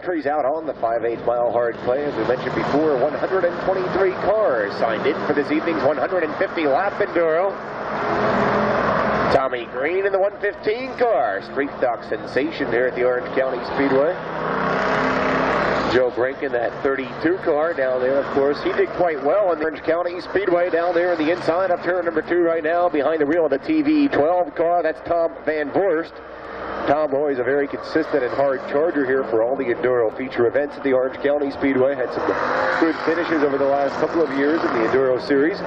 entries out on the 5/8 mile hard clay. As we mentioned before, 123 cars signed in for this evening's 150 lap Enduro. Tommy Green in the 115 car, street stock sensation here at the Orange County Speedway. Joe Brink in that 32 car down there, of course. He did quite well in the Orange County Speedway down there in the inside of turn number 2 right now, behind the wheel of the TV12 car. That's Tom Van Voorst. Tom, always a very consistent and hard charger here for all the Enduro feature events at the Orange County Speedway. Had some good finishes over the last couple of years in the Enduro series.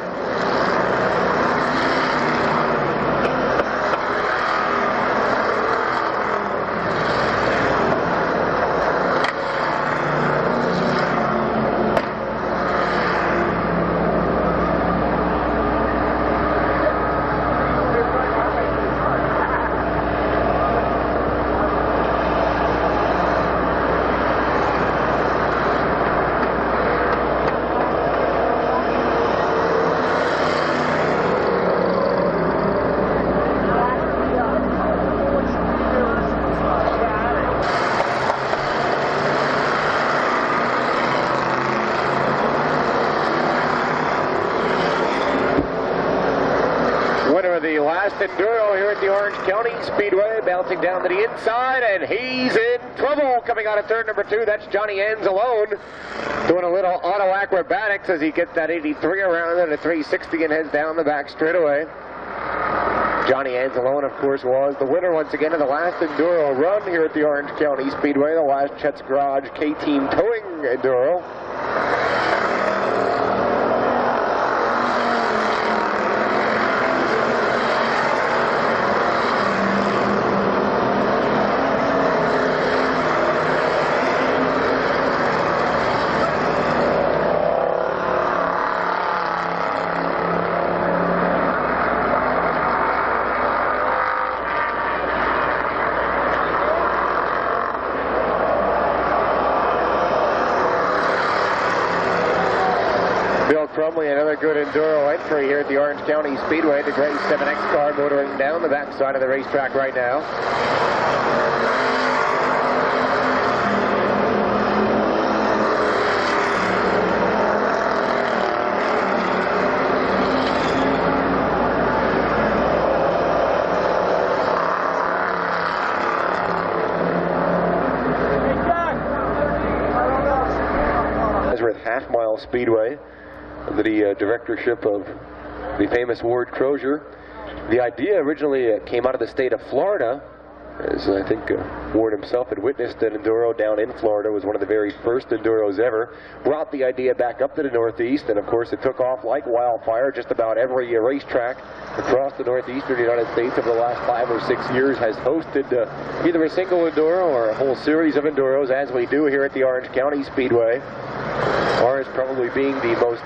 The last Enduro here at the Orange County Speedway, bouncing down to the inside, and he's in trouble coming out of turn number 2. That's Johnny Anzalone doing a little auto acrobatics as he gets that 83 around and a 360 and heads down the back straightaway. Johnny Anzalone, of course, was the winner once again of the last Enduro run here at the Orange County Speedway, the last Chet's Garage K-Team Towing Enduro. Crumley, another good Enduro entry here at the Orange County Speedway. The gray 7X car motoring down the backside of the racetrack right now. Nazareth Half Mile Speedway, under the directorship of the famous Ward Crozier. The idea originally came out of the state of Florida, as I think Ward himself had witnessed an Enduro down in Florida. It was one of the very first Enduros ever. Brought the idea back up to the Northeast, and of course it took off like wildfire. Just about every racetrack across the northeastern United States over the last 5 or 6 years has hosted either a single Enduro or a whole series of Enduros, as we do here at the Orange County Speedway. Ours probably being the most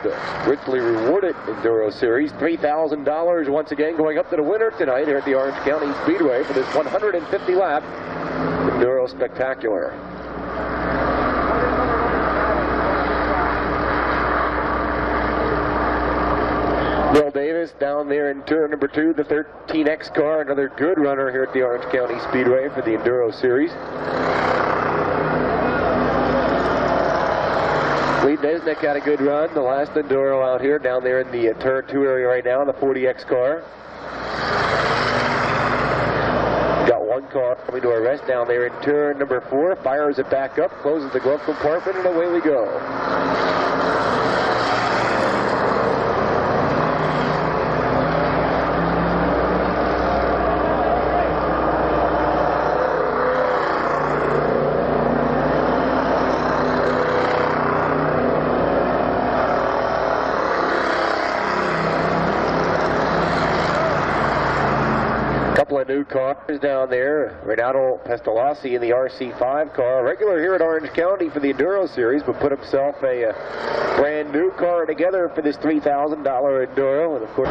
richly rewarded Enduro series. $3,000 once again going up to the winner tonight here at the Orange County Speedway for this 150 lap Enduro Spectacular. Bill Davis down there in turn number 2, the 13X car, another good runner here at the Orange County Speedway for the Enduro series. Lee Desnick had a good run, the last Enduro out here, down there in the turn 2 area right now, the 40X car. Got one car coming to a rest down there in turn number 4, fires it back up, closes the glove compartment, and away we go. Couple of new cars down there. Renato Pestalozzi in the RC5 car, regular here at Orange County for the Enduro series, but put himself a brand new car together for this $3,000 Enduro, and of course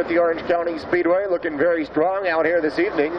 at the Orange County Speedway, looking very strong out here this evening.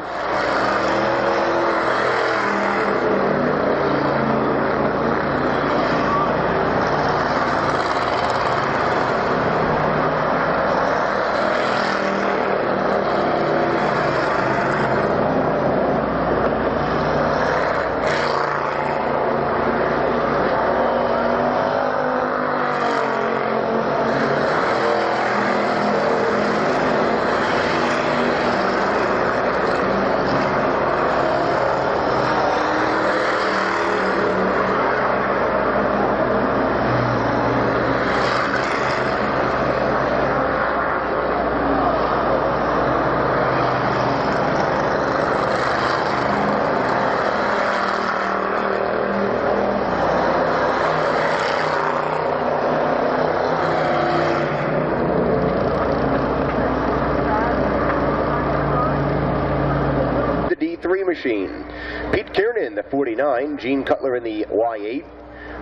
Machine. Pete Kiernan, the 49, Gene Cutler in the Y8,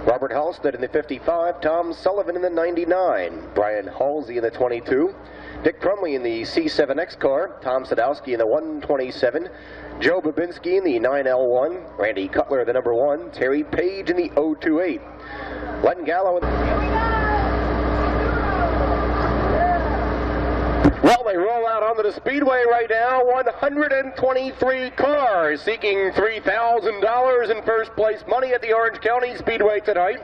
Robert Halstead in the 55, Tom Sullivan in the 99, Brian Halsey in the 22, Dick Crumley in the C7X car, Tom Sadowski in the 127, Joe Babinski in the 9L1, Randy Cutler the number 1, Terry Page in the 028, Len Gallo in the... Well, they roll out onto the Speedway right now. 123 cars seeking $3,000 in first place money at the Orange County Speedway tonight.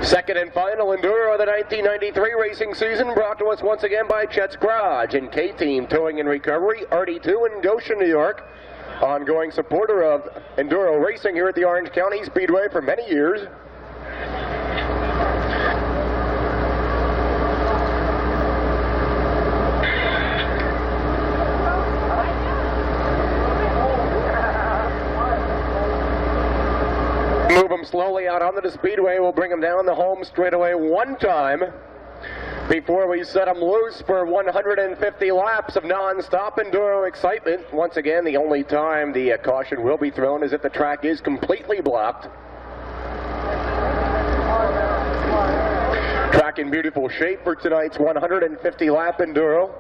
Second and final Enduro of the 1993 racing season, brought to us once again by Chet's Garage and K-Team Towing and Recovery, RD2 in Goshen, New York. Ongoing supporter of Enduro racing here at the Orange County Speedway for many years. Move them slowly out onto the Speedway. We'll bring them down the home straightaway one time before we set them loose for 150 laps of non-stop Enduro excitement. Once again, the only time the caution will be thrown is if the track is completely blocked. Track in beautiful shape for tonight's 150 lap Enduro.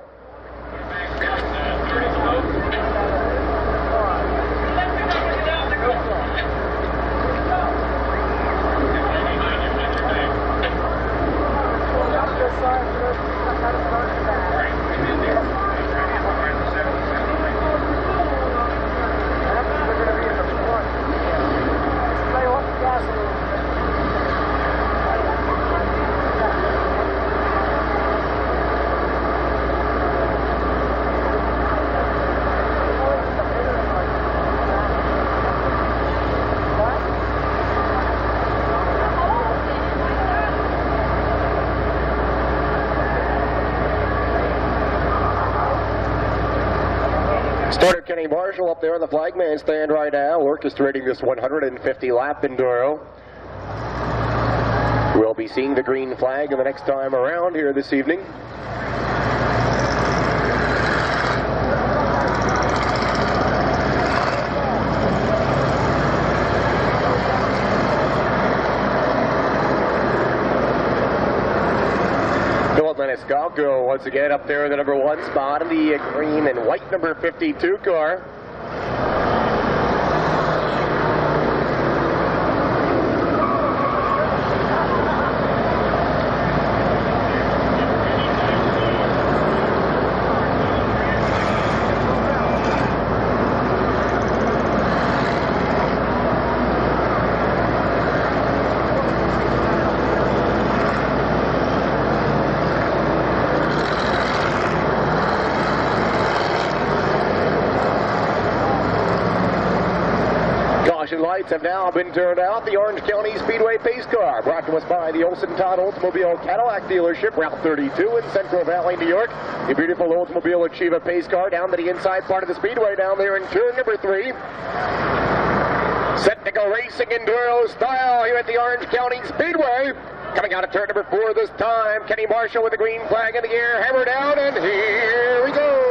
Starter Kenny Marshall up there on the flagman stand right now, orchestrating this 150 lap Enduro. We'll be seeing the green flag the next time around here this evening. Maniscalco once again up there in the number 1 spot in the green and white number 52 car. Lights have now been turned out. The Orange County Speedway pace car, brought to us by the Olson Todd Oldsmobile Cadillac dealership, Route 32 in Central Valley, New York. The beautiful Oldsmobile Achieva pace car down to the inside part of the Speedway down there in turn number 3. Set to go racing Enduro style here at the Orange County Speedway. Coming out of turn number 4 this time, Kenny Marshall with the green flag in the air, hammer down, and here we go.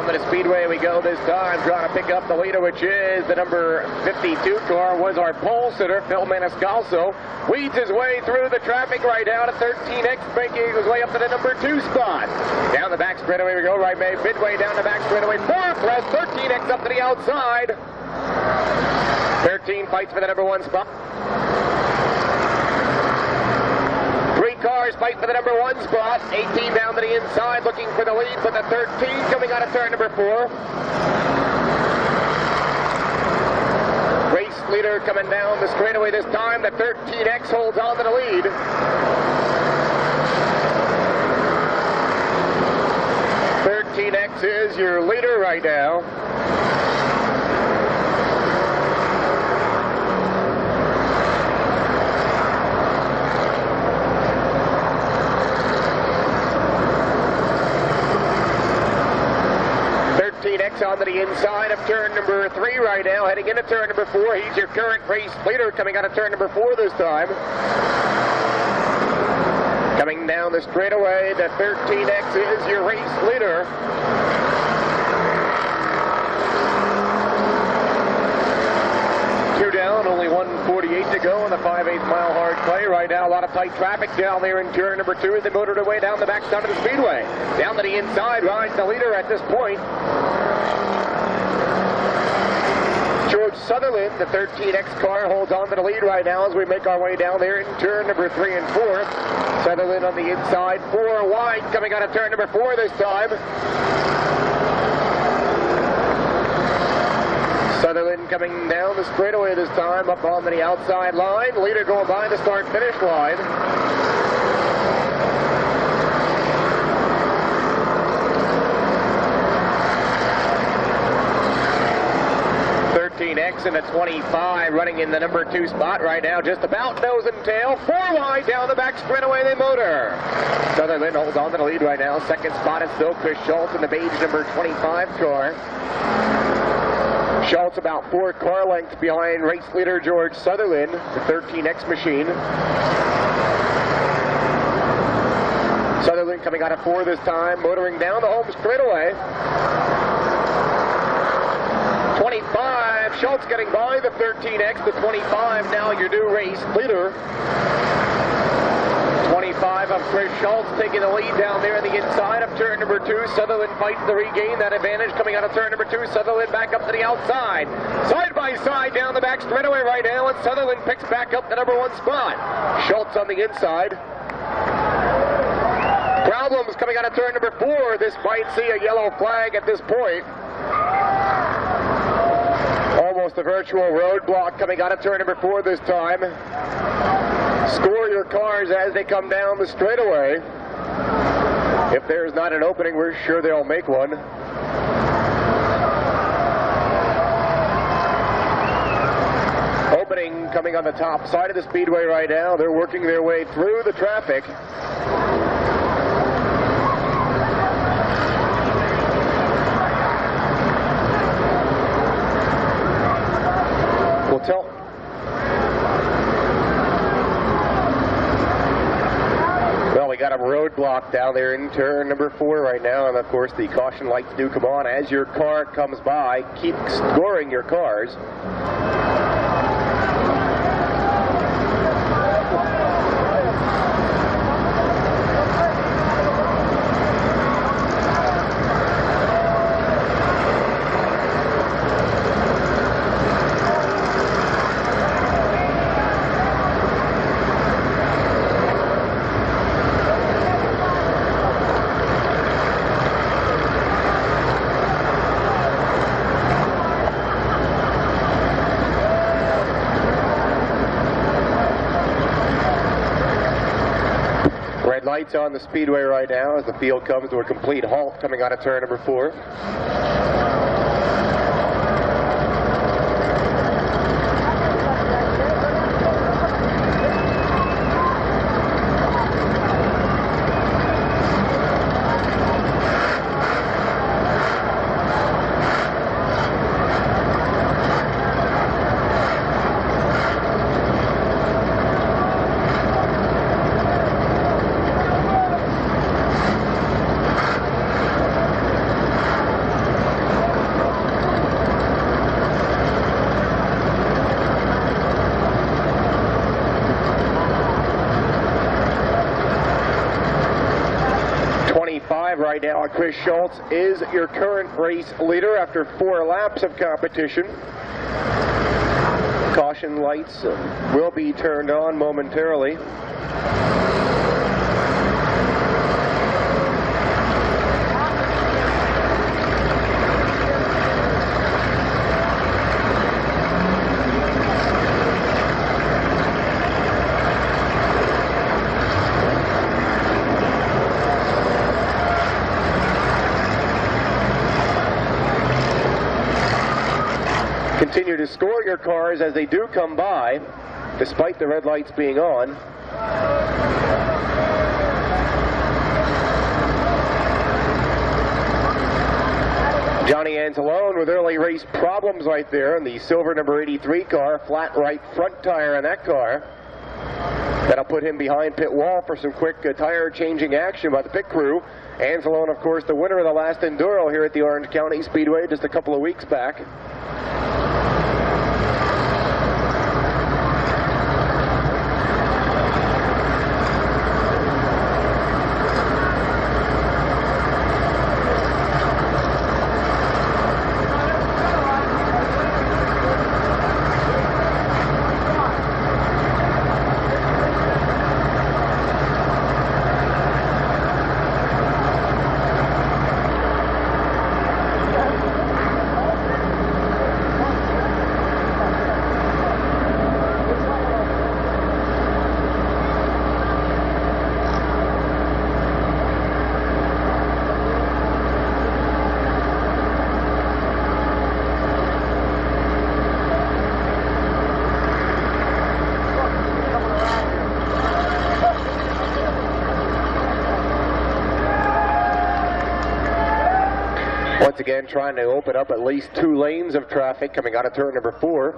The Speedway we go this time, trying to pick up the leader, which is the number 52 car, was our pole sitter, Phil Maniscalco. Weeds his way through the traffic right now to 13X, making his way up to the number 2 spot. Down the back straightaway we go, right midway down the back straightaway, fourth left, 13X up to the outside. 13 fights for the number 1 spot. 3 cars fight for the number 1 spot. 18 down to the inside, looking for the lead, but the 13 coming out of turn number 4. Race leader coming down the straightaway this time. The 13X holds on to the lead. 13X is your leader right now. X onto the inside of turn number 3 right now, heading into turn number 4. He's your current race leader coming out of turn number 4 this time. Coming down the straightaway, the 13X is your race leader. Two down, only 1:48 to go on the 5/8 mile hard clay. Right now, a lot of tight traffic down there in turn number 2 as they motored away down the backside of the speedway. Down to the inside, rides the leader at this point. George Sutherland, the 13X car, holds on to the lead right now as we make our way down there in turn number 3 and 4. Sutherland on the inside, 4 wide, coming out of turn number 4 this time. Sutherland coming down the straightaway this time, up on the outside line. Leader going by the start-finish line. 13X and a 25 running in the number 2 spot right now, just about nose and tail. 4 wide down the back straightaway they motor. Sutherland holds on to the lead right now. Second spot is still Chris Schultz in the beige number 25 car. Schultz about 4 car lengths behind race leader George Sutherland, the 13X machine. Sutherland coming out of 4 this time, motoring down the home straightaway. 25, Schultz getting by the 13X, the 25 now your new race leader. 25 of Chris Schultz taking the lead down there on the inside of turn number 2. Sutherland fights to regain that advantage coming out of turn number 2. Sutherland back up to the outside. Side by side down the back straightaway right now, and Sutherland picks back up the number 1 spot. Schultz on the inside. Problems coming out of turn number 4. This might see a yellow flag at this point. Almost a virtual roadblock coming out of turn number 4 this time. Score your cars as they come down the straightaway. If there's not an opening, we're sure they'll make one. Opening coming on the top side of the speedway right now. They're working their way through the traffic. We'll tell. Well, we got a roadblock down there in turn number 4 right now, and of course the caution lights do come on as your car comes by. Keep scoring your cars. Lights on the speedway right now as the field comes to a complete halt coming out of turn number 4. 5 right now. Chris Schultz is your current race leader after 4 laps of competition. Caution lights will be turned on momentarily. Continue to score your cars as they do come by, despite the red lights being on. Johnny Anzalone with early race problems right there in the silver number 83 car, flat right front tire on that car. That'll put him behind pit wall for some quick tire changing action by the pit crew. Anzalone, of course, the winner of the last Enduro here at the Orange County Speedway just a couple of weeks back. Once again, trying to open up at least 2 lanes of traffic coming out of turn number 4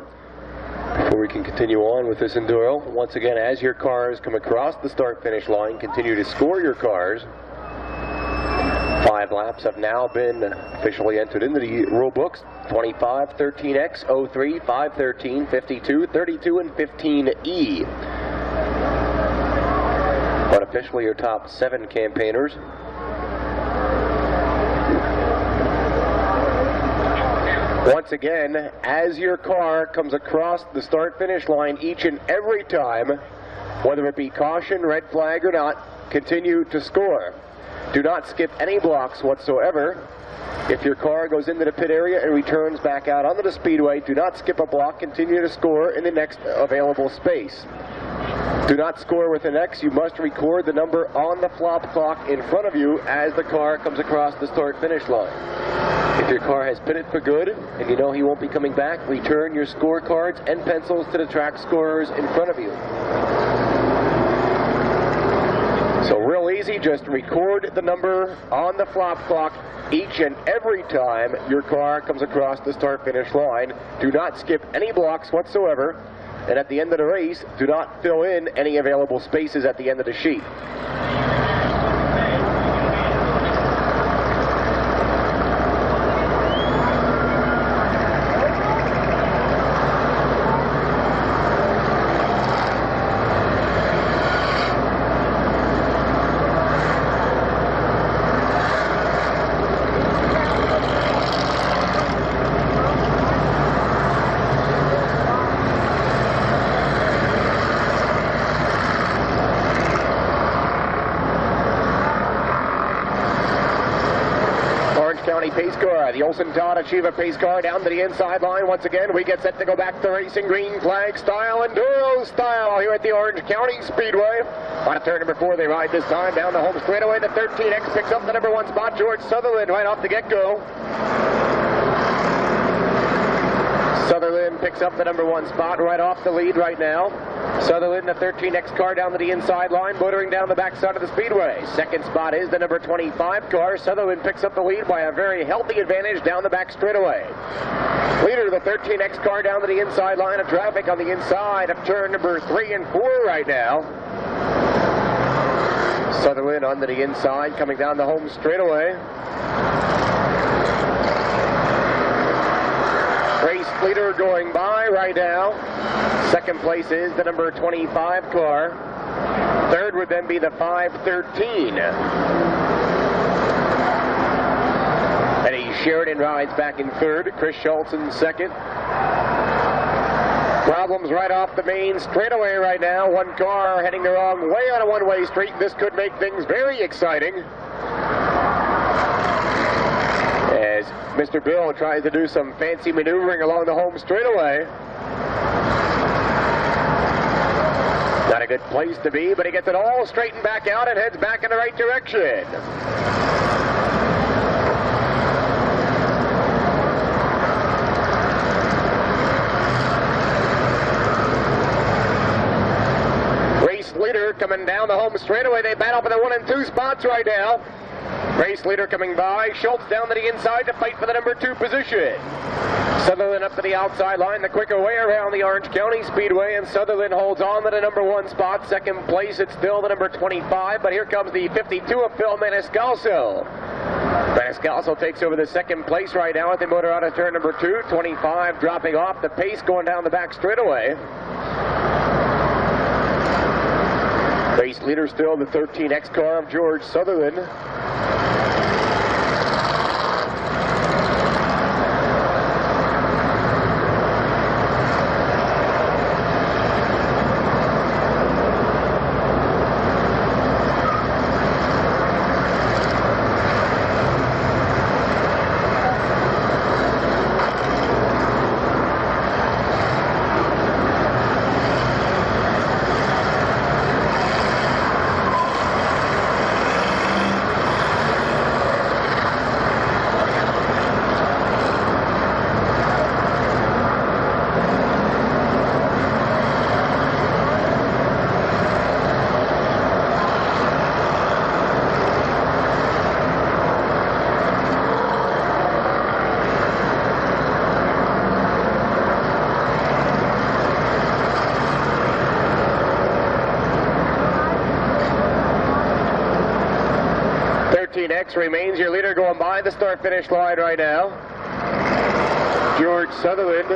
before we can continue on with this Enduro. Once again, as your cars come across the start-finish line, continue to score your cars. 5 laps have now been officially entered into the rule books. 25, 13X, 03, 5, 13, 52, 32, and 15E. But officially your top 7 campaigners. Once again, as your car comes across the start-finish line each and every time, whether it be caution, red flag or not, continue to score. Do not skip any blocks whatsoever. If your car goes into the pit area and returns back out onto the speedway, do not skip a block, continue to score in the next available space. Do not score with an X, you must record the number on the flop clock in front of you as the car comes across the start-finish line. If your car has pitted for good and you know he won't be coming back, return your scorecards and pencils to the track scorers in front of you. So real easy, just record the number on the flop clock each and every time your car comes across the start-finish line. Do not skip any blocks whatsoever. And at the end of the race, do not fill in any available spaces at the end of the sheet. County pace car, the Olson Todd Achieva pace car down to the inside line. Once again, we get set to go back to racing green flag style, Enduro style here at the Orange County Speedway. On turn number 4, they ride this time down the home straightaway. The 13X picks up the number 1 spot. George Sutherland right off the get-go. Sutherland picks up the number 1 spot right off the lead right now. Sutherland, the 13X car down to the inside line, motoring down the backside of the speedway. Second spot is the number 25 car. Sutherland picks up the lead by a very healthy advantage down the back straightaway. Leader, the 13X car down to the inside line of traffic on the inside of turn number 3 and 4 right now. Sutherland onto the inside, coming down the home straightaway. Race leader going by right now. Second place is the number 25 car. Third would then be the 513. Eddie Sheridan rides back in third. Chris Schultz in second. Problems right off the main straightaway right now. One car heading the wrong way on a one-way street. This could make things very exciting, as Mr. Bill tries to do some fancy maneuvering along the home straightaway. Not a good place to be, but he gets it all straightened back out and heads back in the right direction. Race leader coming down the home straightaway. They battle for the 1 and 2 spots right now. Race leader coming by. Schultz down to the inside to fight for the number 2 position. Sutherland up to the outside line, the quicker way around the Orange County Speedway, and Sutherland holds on to the number 1 spot. Second place, it's still the number 25, but here comes the 52 of Phil Maniscalco. Maniscalco takes over the second place right now at the motor out of turn number 2. 25 dropping off the pace going down the back straightaway. Race leader still the 13X car of George Sutherland. X remains your leader going by the start-finish line right now. George Sutherland.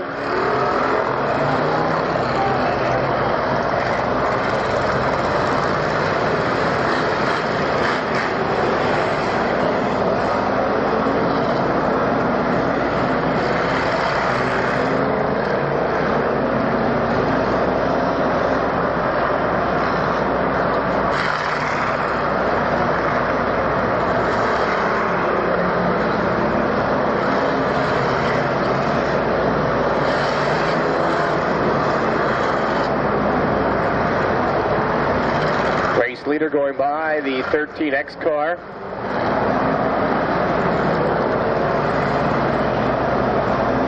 Leader going by the 13X car.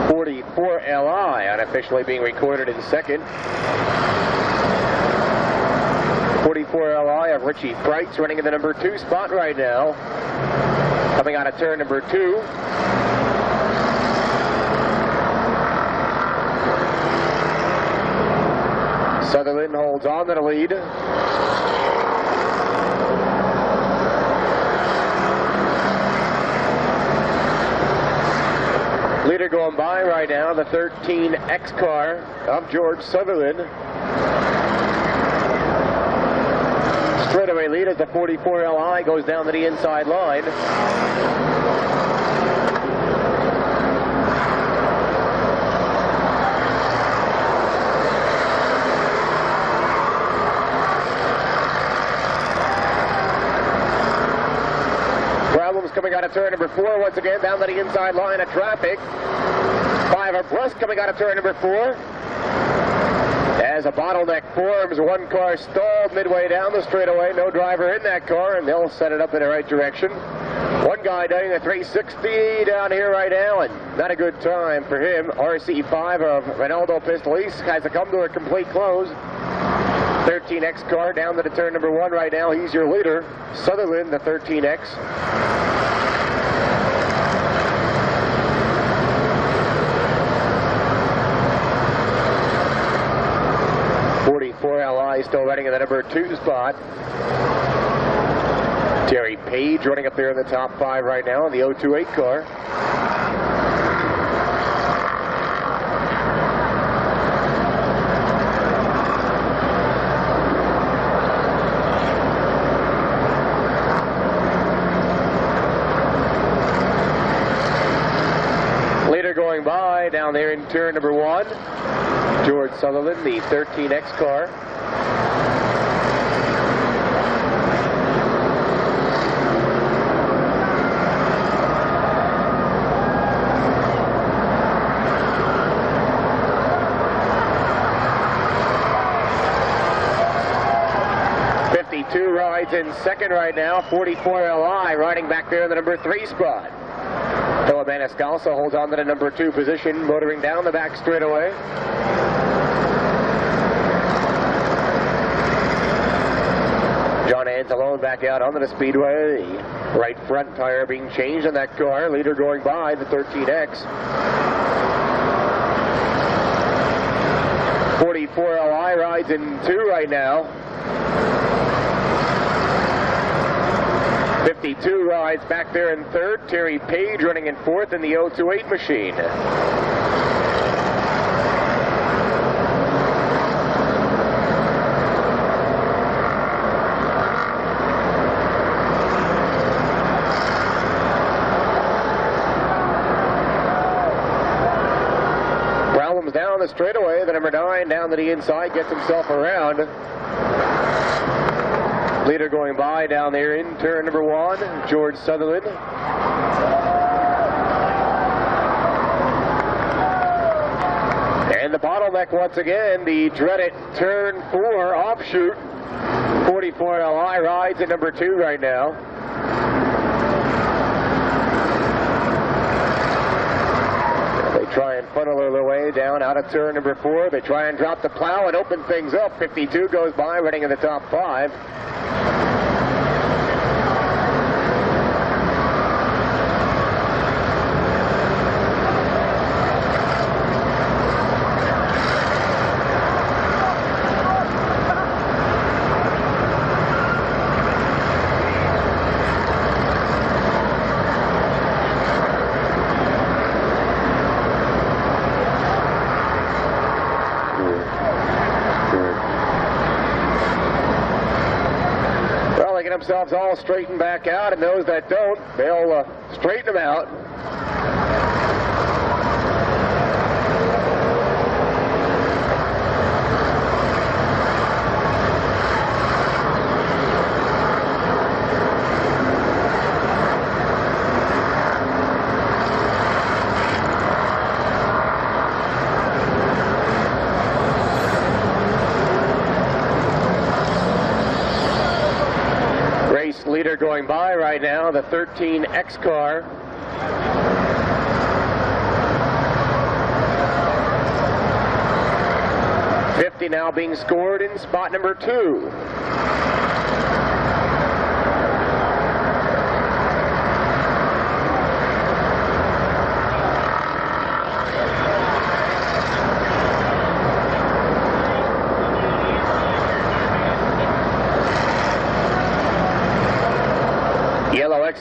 .44 LI unofficially being recorded in second. .44 LI of Richie Price running in the number 2 spot right now. Coming out of turn number 2. Sutherland holds on to the lead. Leader going by right now, the 13X car of George Sutherland. Straightaway lead as the 44 LI goes down to the inside line. Coming out of turn number 4 once again down to the inside line of traffic. 5 abreast coming out of turn number 4. As a bottleneck forms, one car stalled midway down the straightaway. No driver in that car, and they'll set it up in the right direction. One guy doing a 360 down here right now, and not a good time for him. RC5 of Ronaldo Pistolis has to come to a complete close. 13X car down to the turn number 1 right now. He's your leader. Sutherland, the 13X. .44 LI still running in the number 2 spot. Terry Page running up there in the top 5 right now in the 028 car. in turn number 1. George Sutherland, the 13X car. Rides in second right now. 44 Li riding back there in the number 3 spot. Philip Maniscalco holds on to the number 2 position, motoring down the back straightaway. John Anzalone back out onto the speedway. The right front tire being changed on that car. Leader going by the 13X. 44 Li rides in 2 right now. 52 rides back there in 3rd. Terry Page running in 4th in the 028 machine. Problems down the straightaway. The number 9 down to the inside gets himself around. Leader going by down there in turn number 1, George Sutherland. And the bottleneck once again, the dreaded turn 4 offshoot. 44 Li rides at number 2 right now. They try and funnel their way down out of turn number 4. They try and drop the plow and open things up. 52 goes by, running in the top 5. Themselves all straightened back out, and those that don't, they'll straighten them out. Leader going by right now, the 13X car. .50 now being scored in spot number 2.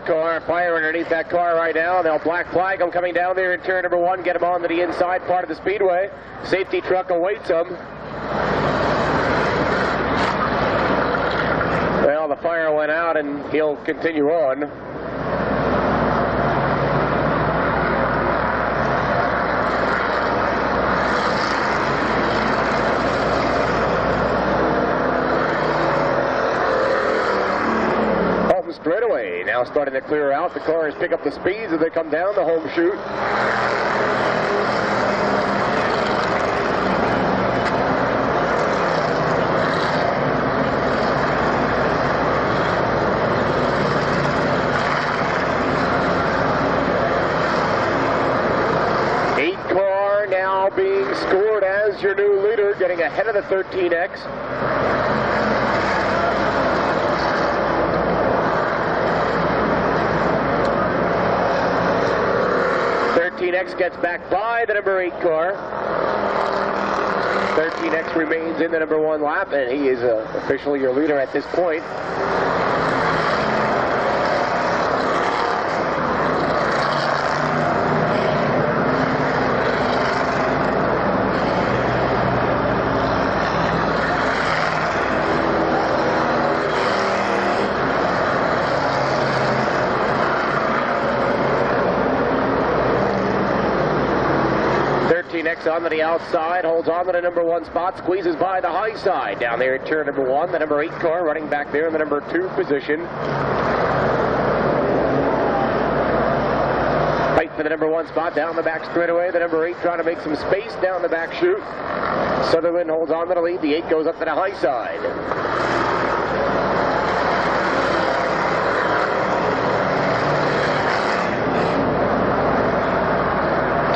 Car, fire underneath that car right now. They'll black flag them coming down there in turn number 1, get them on to the inside part of the speedway. Safety truck awaits them. Well, the fire went out and he'll continue on. Straightaway now starting to clear out. The cars pick up the speeds as they come down the home chute. Car now being scored as your new leader, getting ahead of the 13X. 13X gets back by the number 8 car. 13X remains in the number 1 lap, and he is officially your leader at this point. backs onto the outside, holds on to the number 1 spot, squeezes by the high side. Down there at turn number 1, the number 8 car running back there in the number 2 position. Fight for the number 1 spot down the back straightaway. The number 8 trying to make some space down the back chute. Sutherland holds on to the lead. The 8 goes up to the high side.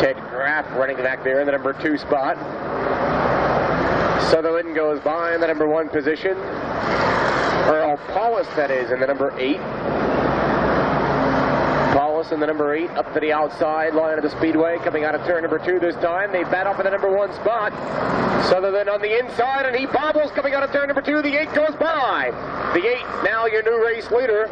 Ted Graff running back there in the number 2 spot. Sutherland goes by in the number 1 position. Earl Paulus, that is, in the number 8. Paulus in the number 8 up to the outside line of the Speedway, coming out of turn number 2 this time. They bat off in the number 1 spot. Sutherland on the inside, and he bobbles coming out of turn number 2. The 8 goes by. The 8 now your new race leader.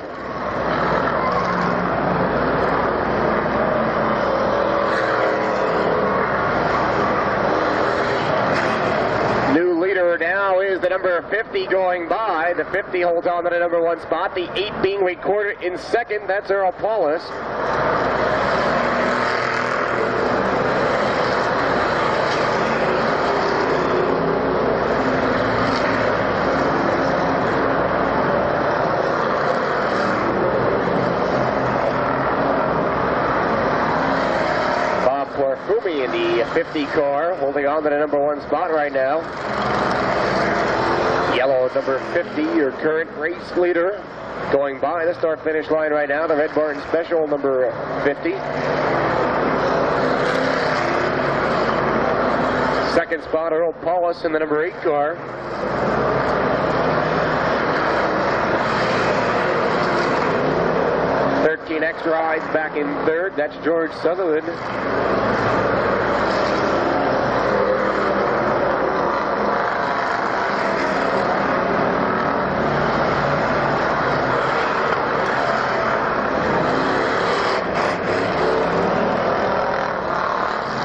New leader now is the number 50 going by. The 50 holds on to the number 1 spot. The 8 being recorded in second. That's Earl Paulus. Fumi in the 50 car, holding on to the number 1 spot right now. Yellow number 50, your current race leader, going by the start-finish line right now. The Red Barn Special number 50. Second spot, Earl Paulus in the number 8 car. X rides back in third. That's George Sutherland.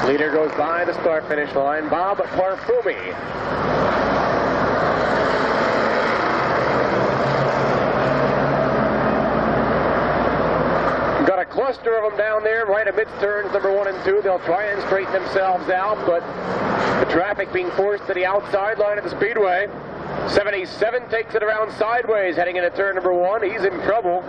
Leader goes by the start-finish line. Bob Parfumi. Got a cluster of them down there right amidst turns number 1 and 2. They'll try and straighten themselves out, but the traffic being forced to the outside line of the Speedway. 77 takes it around sideways heading into turn number 1. He's in trouble.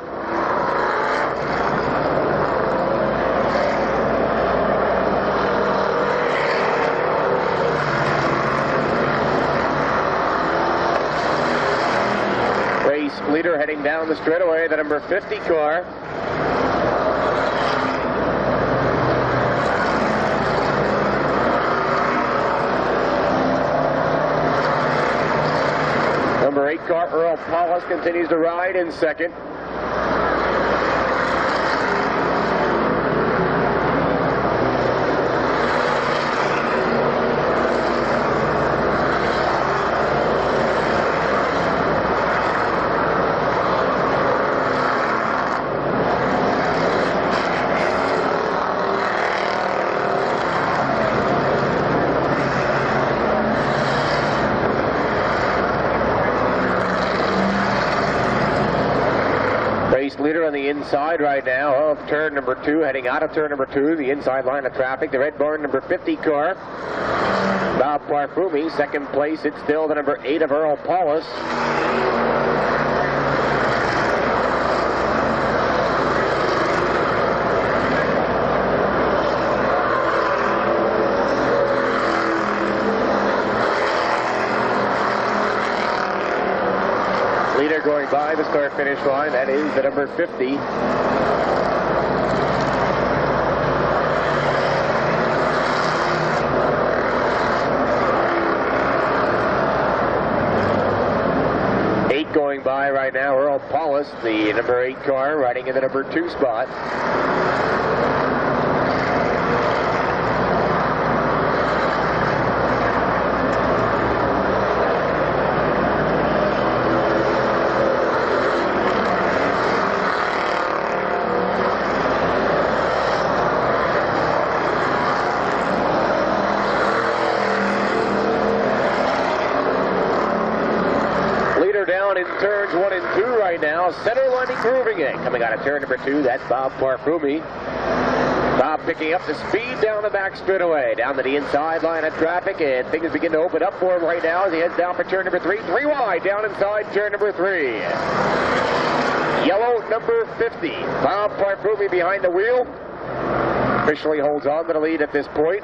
Race leader heading down the straightaway, the number 50 car. Number 8 car, Earl Paulus, continues to ride in second. Leader on the inside right now of turn number 2, heading out of turn number 2, the inside line of traffic. The Red Barn number 50 car, Bob Parfumi. Second place, it's still the number 8 of Earl Paulus. Leader going by the start-finish line, that is the number 50. Eight going by right now, Earl Paulus, the number 8 car, riding in the number 2 spot. Down in turns 1 and 2 right now. Center lining grooving it. Coming out of turn number 2, that's Bob Parfumi. Bob picking up the speed down the back straightaway, down to the inside line of traffic, and things begin to open up for him right now as he heads down for turn number 3. 3 wide, down inside turn number 3. Yellow number 50. Bob Parfumi behind the wheel. Officially holds on to the lead at this point.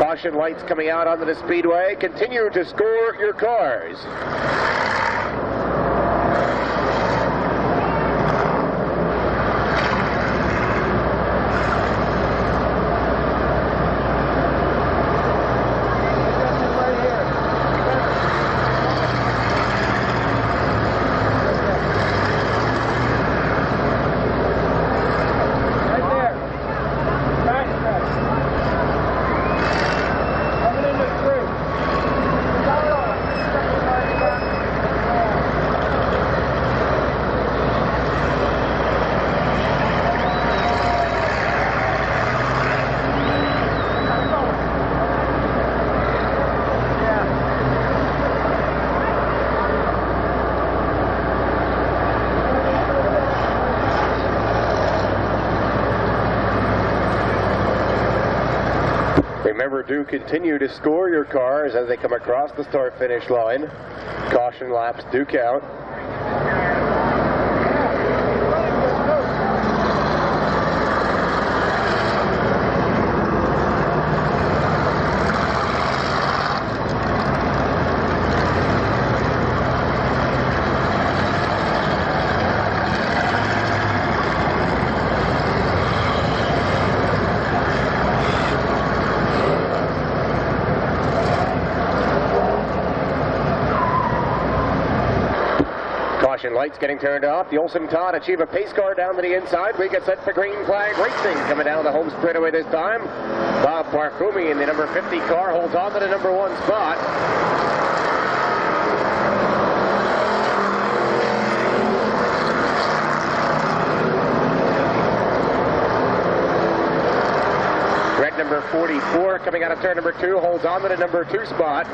Caution lights coming out onto the speedway. Continue to score your cars. Remember, do continue to score your cars as they come across the start-finish line. Caution laps do count. Caution lights getting turned off. The Olsen Todd achieve a pace car down to the inside. We get set for green flag racing coming down the home straightaway this time. Bob Parfumi in the number 50 car holds on to the number 1 spot. Red number 44 coming out of turn number 2 holds on to the number 2 spot.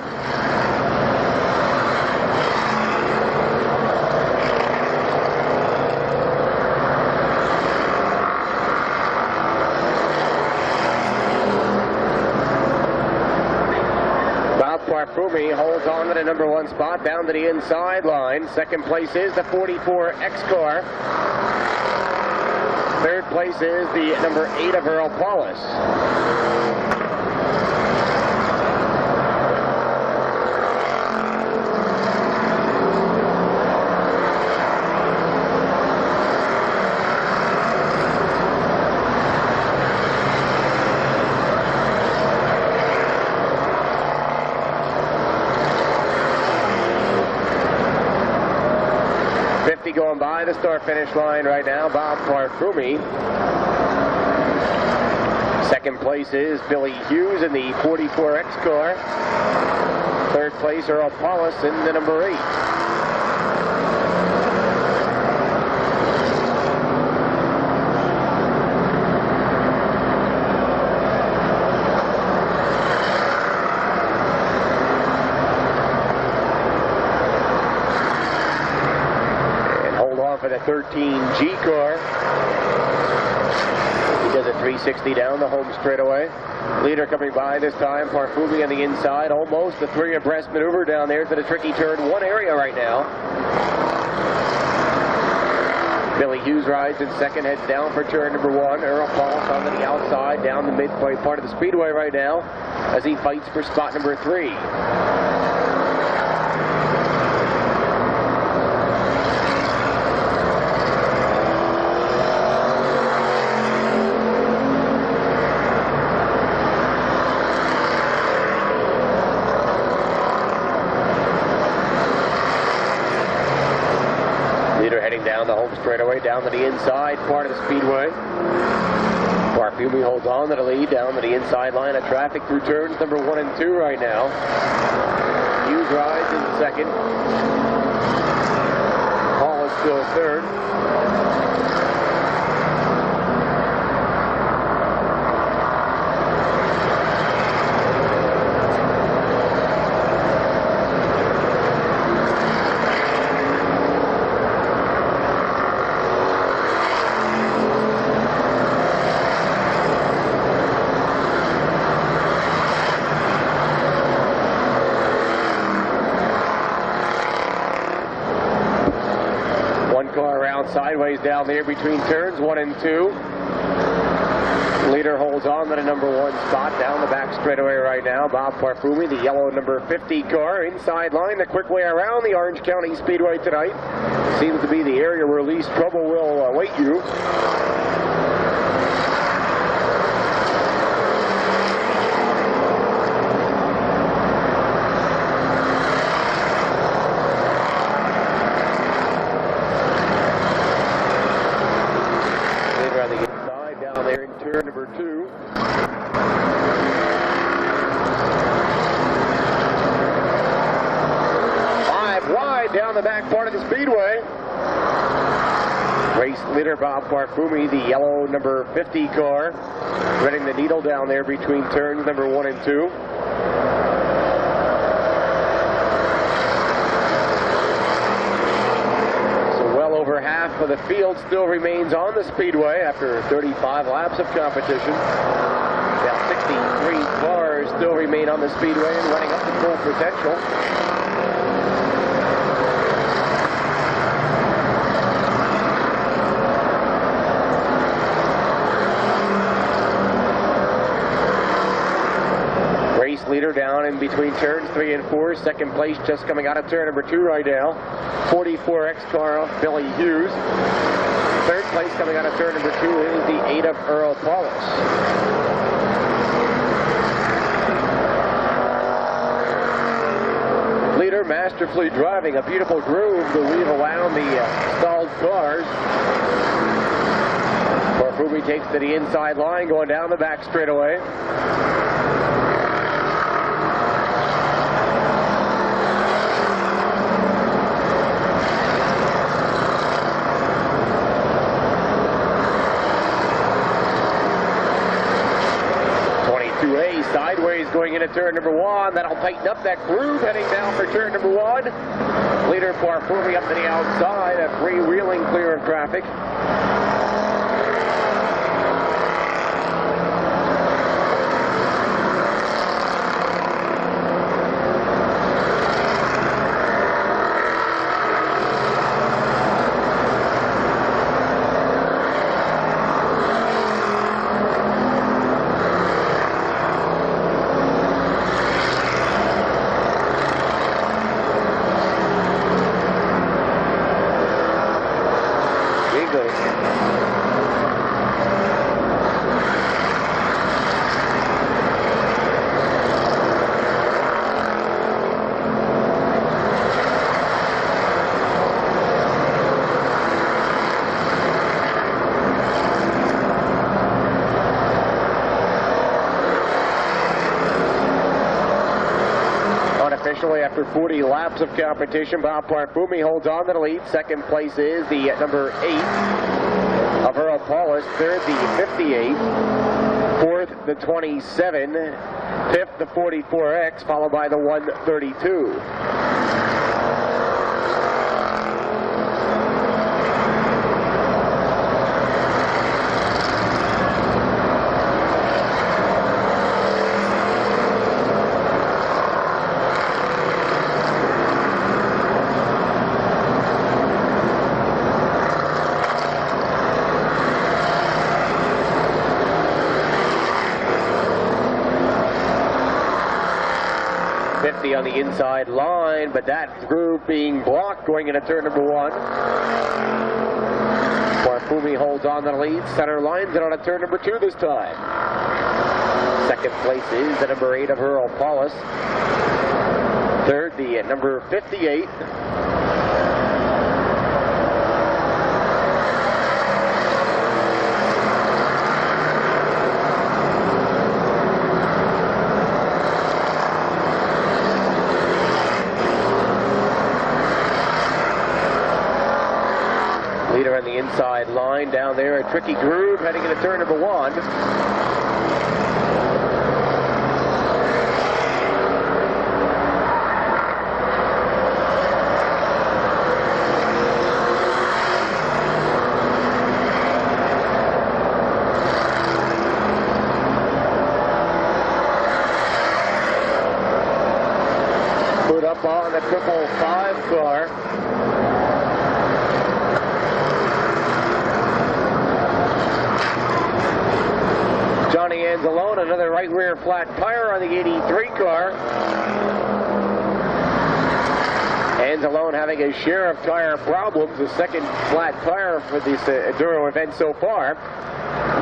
Parfumi holds on to the number 1 spot down to the inside line. Second place is the 44X car. Third place is the number 8 of Earl Paulus. Going by the start-finish line right now, Bob Parfumi. Second place is Billy Hughes in the 44X car. Third place, Earl Paulus in the number 8. For the 13G car. He does a 360 down the home straightaway. Leader coming by this time, Parfumi on the inside, almost a 3 abreast maneuver down there to the tricky turn 1 area right now. Billy Hughes rides in second, heads down for turn number 1. Earl Paulus on the outside, down the midway part of the speedway right now as he fights for spot number 3. Heading down the home straightaway, down to the inside part of the speedway. Parfumi holds on to the lead, down to the inside line of traffic through turns number 1 and 2 right now. Hughes rides in second. Paul is still third. car around sideways down there between turns 1 and 2. Leader holds on to the number 1 spot down the back straightaway right now. Bob Parfumi, the yellow number 50 car, inside line, the quick way around the Orange County Speedway tonight. Seems to be the area where least trouble will await you. Turn number 2. 5 wide down the back part of the speedway. Race leader Bob Parfumi, the yellow number 50 car, threading the needle down there between turns number 1 and 2. Over half of the field still remains on the speedway after 35 laps of competition. About 63 cars still remain on the speedway and running up to full potential. Race leader down in between turns 3 and 4. Second place just coming out of turn number 2 right now. 44X car, Billy Hughes. Third place coming out of turn number 2 is the 8 of Earl Paulus. Leader masterfully driving a beautiful groove to weave around the stalled cars. Parfumi takes to the inside line going down the back straightaway. Sideways going into turn number 1. That'll tighten up that groove heading down for turn number 1. Leader Parfumi up to the outside, a freewheeling clear of traffic. After 40 laps of competition, Bob Parfumi holds on to the lead. Second place is the number 8 of Earl Paulus. Third, the 58. Fourth, the 27. Fifth, the 44X, followed by the 132. 50 on the inside line, but that groove being blocked going into turn number 1. Parfumi holds on to the lead. Center lines it on a turn number 2 this time. Second place is the number 8 of Earl Paulus. Third, the number 58. Leader on the inside line down there, a tricky groove heading into turn number 1. Put up on the 555 car. right rear flat tire on the 83 car. Anzalone having a share of tire problems, the second flat tire for this Enduro event so far.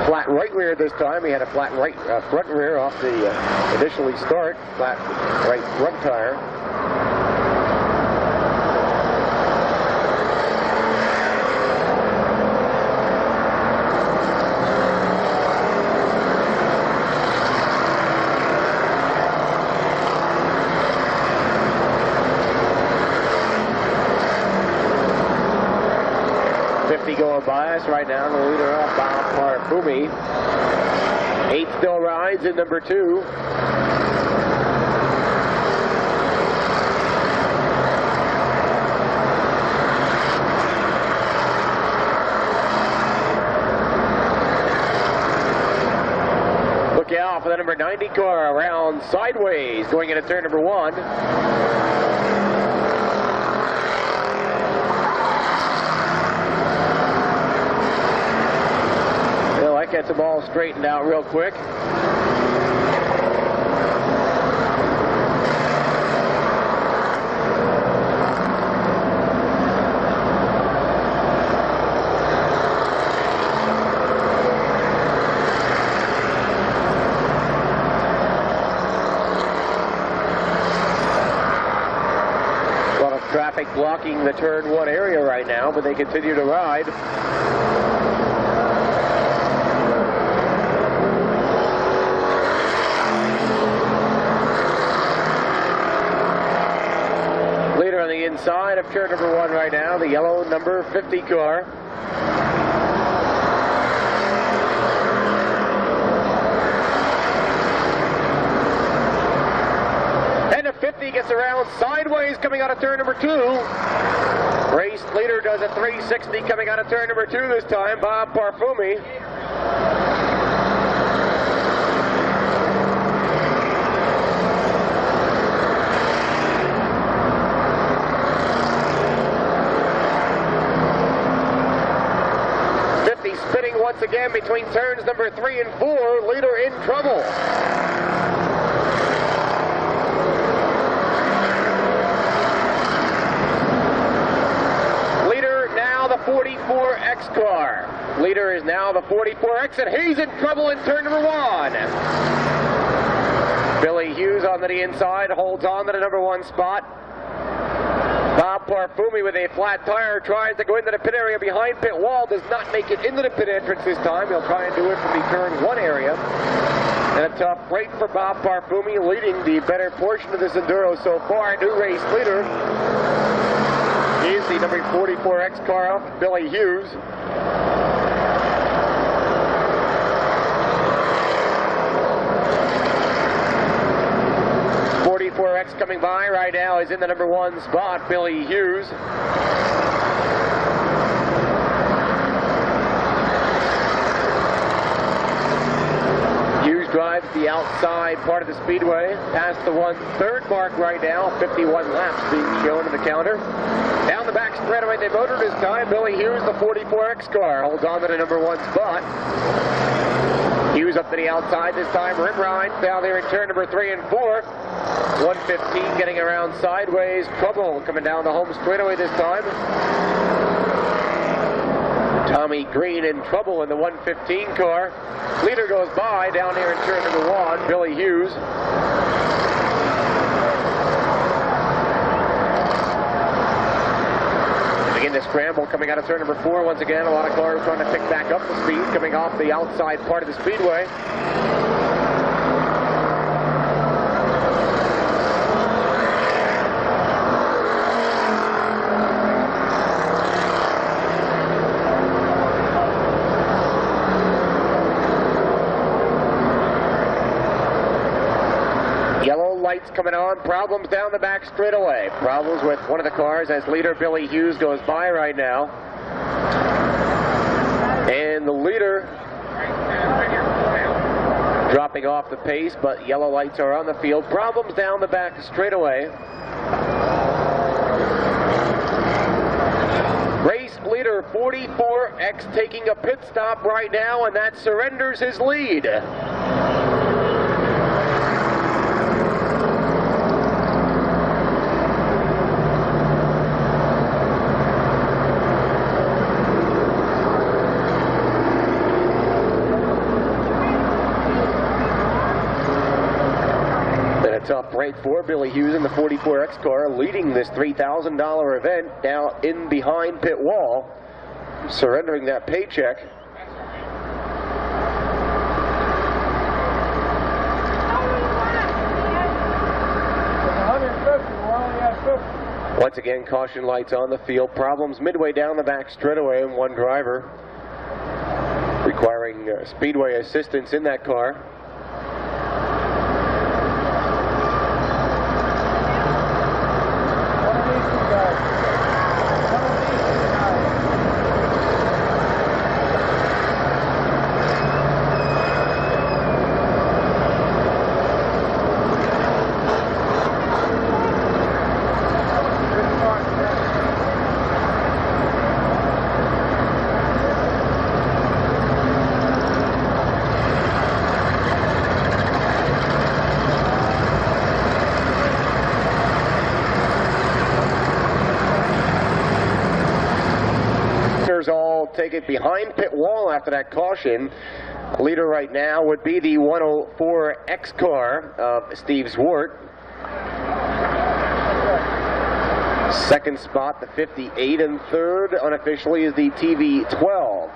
Flat right rear this time. He had a flat right front rear off the initially start. Flat right front tire. Going by us right now, the leader up Bob Parfumi. 8 still rides in number 2. Look out for the number 90 car around sideways, going into turn number 1. Gets them all straightened out real quick. A lot of traffic blocking the turn 1 area right now, but they continue to ride. Inside of turn number 1 right now, the yellow number 50 car. And a 50 gets around sideways coming out of turn number 2. Race leader does a 360 coming out of turn number 2 this time, Bob Parfumi. Spinning once again between turns number 3 and 4, leader in trouble. Leader now the 44X car. Leader is now the 44X, and he's in trouble in turn number 1. Billy Hughes on the inside holds on to the number 1 spot. Bob Parfumi with a flat tire tries to go into the pit area behind pit wall, does not make it into the pit entrance this time. He'll try and do it from the turn 1 area. And a tough break for Bob Parfumi, leading the better portion of this Enduro so far. New race leader is the number 44X car of Billy Hughes. 44X coming by right now is in the number 1 spot, Billy Hughes. Hughes drives the outside part of the speedway, past the 1/3 mark right now, 51 laps being shown in the counter. Down the back straightaway they motor this time, Billy Hughes, the 44X car, holds on to the number 1 spot. Hughes up to the outside this time, rim ride down there in turn number 3 and 4. 115 getting around sideways, trouble coming down the home straightaway this time. Tommy Green in trouble in the 115 car. Leader goes by down there in turn number 1, Billy Hughes. Begin to scramble coming out of turn number 4 once again. A lot of cars trying to pick back up the speed coming off the outside part of the speedway. Lights coming on, problems down the back straightaway. Problems with one of the cars as leader Billy Hughes goes by right now. And the leader dropping off the pace, but yellow lights are on the field. Problems down the back straightaway. Race leader 44X taking a pit stop right now, and that surrenders his lead. ranked 4, Billy Hughes in the 44X car, leading this $3,000 event now in behind pit wall, surrendering that paycheck. Once again, caution lights on the field. Problems midway down the back straightaway, and one driver requiring Speedway assistance in that car. All take it behind pit wall after that caution. Leader right now would be the 104X car of Steve Zwart. Second spot, the 58, and third unofficially is the TV12.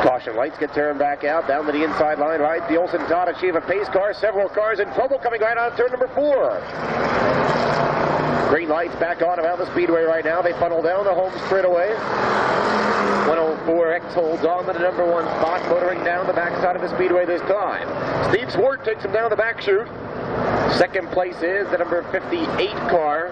Caution lights get turned back out, down to the inside line, right? The Olsen Todd achieve a pace car, several cars in trouble coming right out of turn number 4. Green lights back on around the Speedway right now. They funnel down the home straightaway. 104X holds on to the number 1 spot, motoring down the backside of the Speedway this time. Steve Zwart takes him down the back chute. Second place is the number 58 car.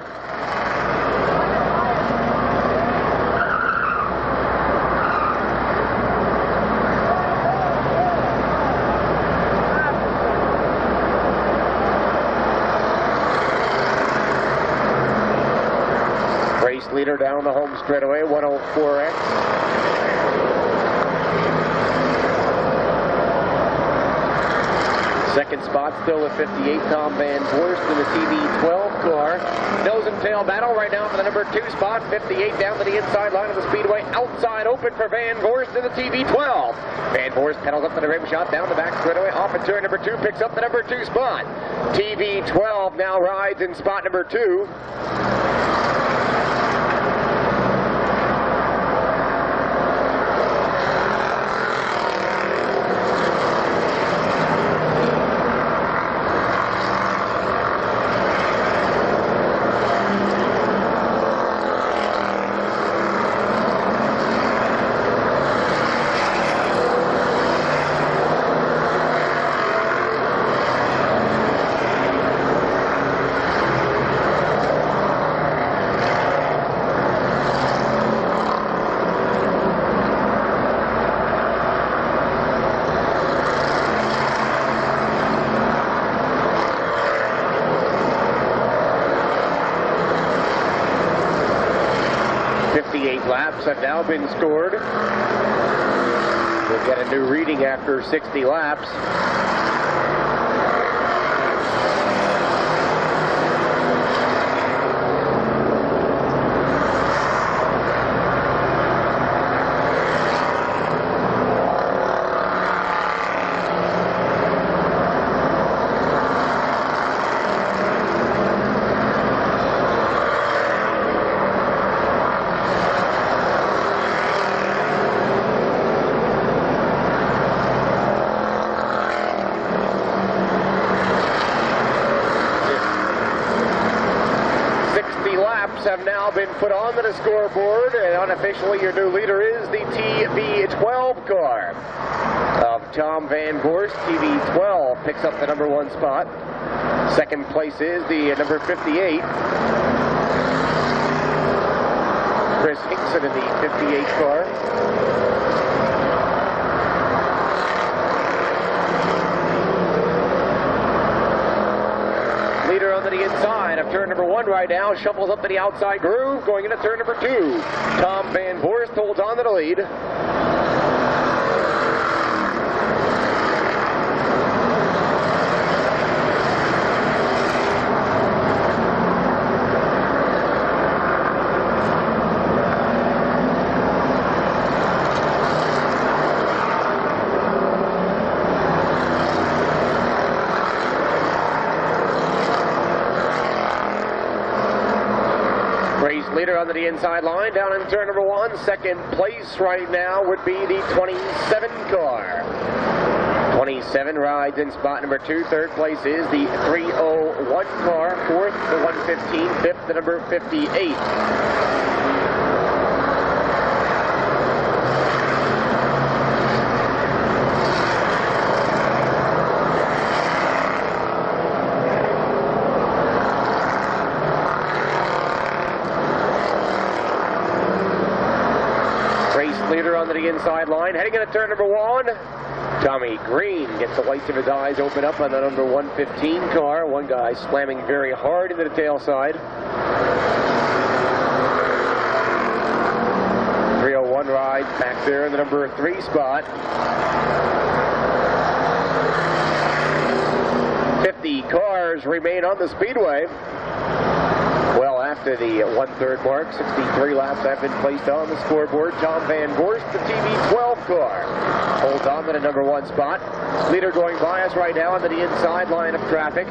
Leader down the home straightaway, 104X. Second spot, still the 58, Tom Van Voorst in the TV12 car. Nose and tail battle right now for the number 2 spot. 58 down to the inside line of the Speedway. Outside open for Van Voorst in the TV12. Van Voorst pedals up to the rim shot, down the back straightaway. Off at turn number 2, picks up the number 2 spot. TV12 now rides in spot number 2. Laps have now been scored. We'll get a new reading after 60 laps. Have now been put onto the scoreboard, and unofficially your new leader is the TV12 car of Tom Van Voorst. TV12 picks up the number 1 spot. Second place is the number 58. Chris Hinkson in the 58 car. Leader on the inside of turn number 1 right now, shuffles up to the outside groove, going into turn number 2. Tom Van Voorst holds on to the lead. leader under the inside line, down in turn number 1. Second place right now would be the 27 car. 27 rides in spot number 2. Third place is the 301 car. Fourth, the 115. Fifth, the number 58. Leader on the inside line, heading into turn number 1. Tommy Green gets the whites of his eyes open up on the number 115 car. One guy slamming very hard into the tail side. 301 ride back there in the number 3 spot. 50 cars remain on the Speedway. Well, after the 1/3 mark, 63 laps have been placed on the scoreboard. Tom Van Voorst, the TV12 car, holds on to the number 1 spot. Leader going by us right now under the inside line of traffic.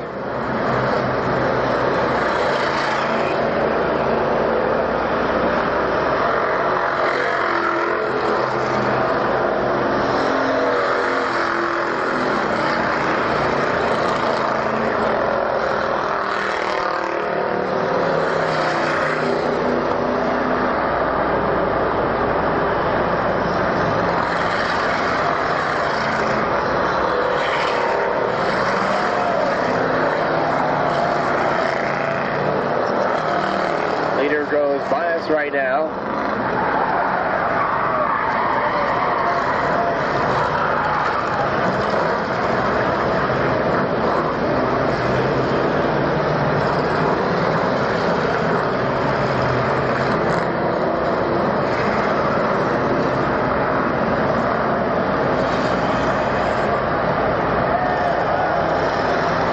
Goes by us right now.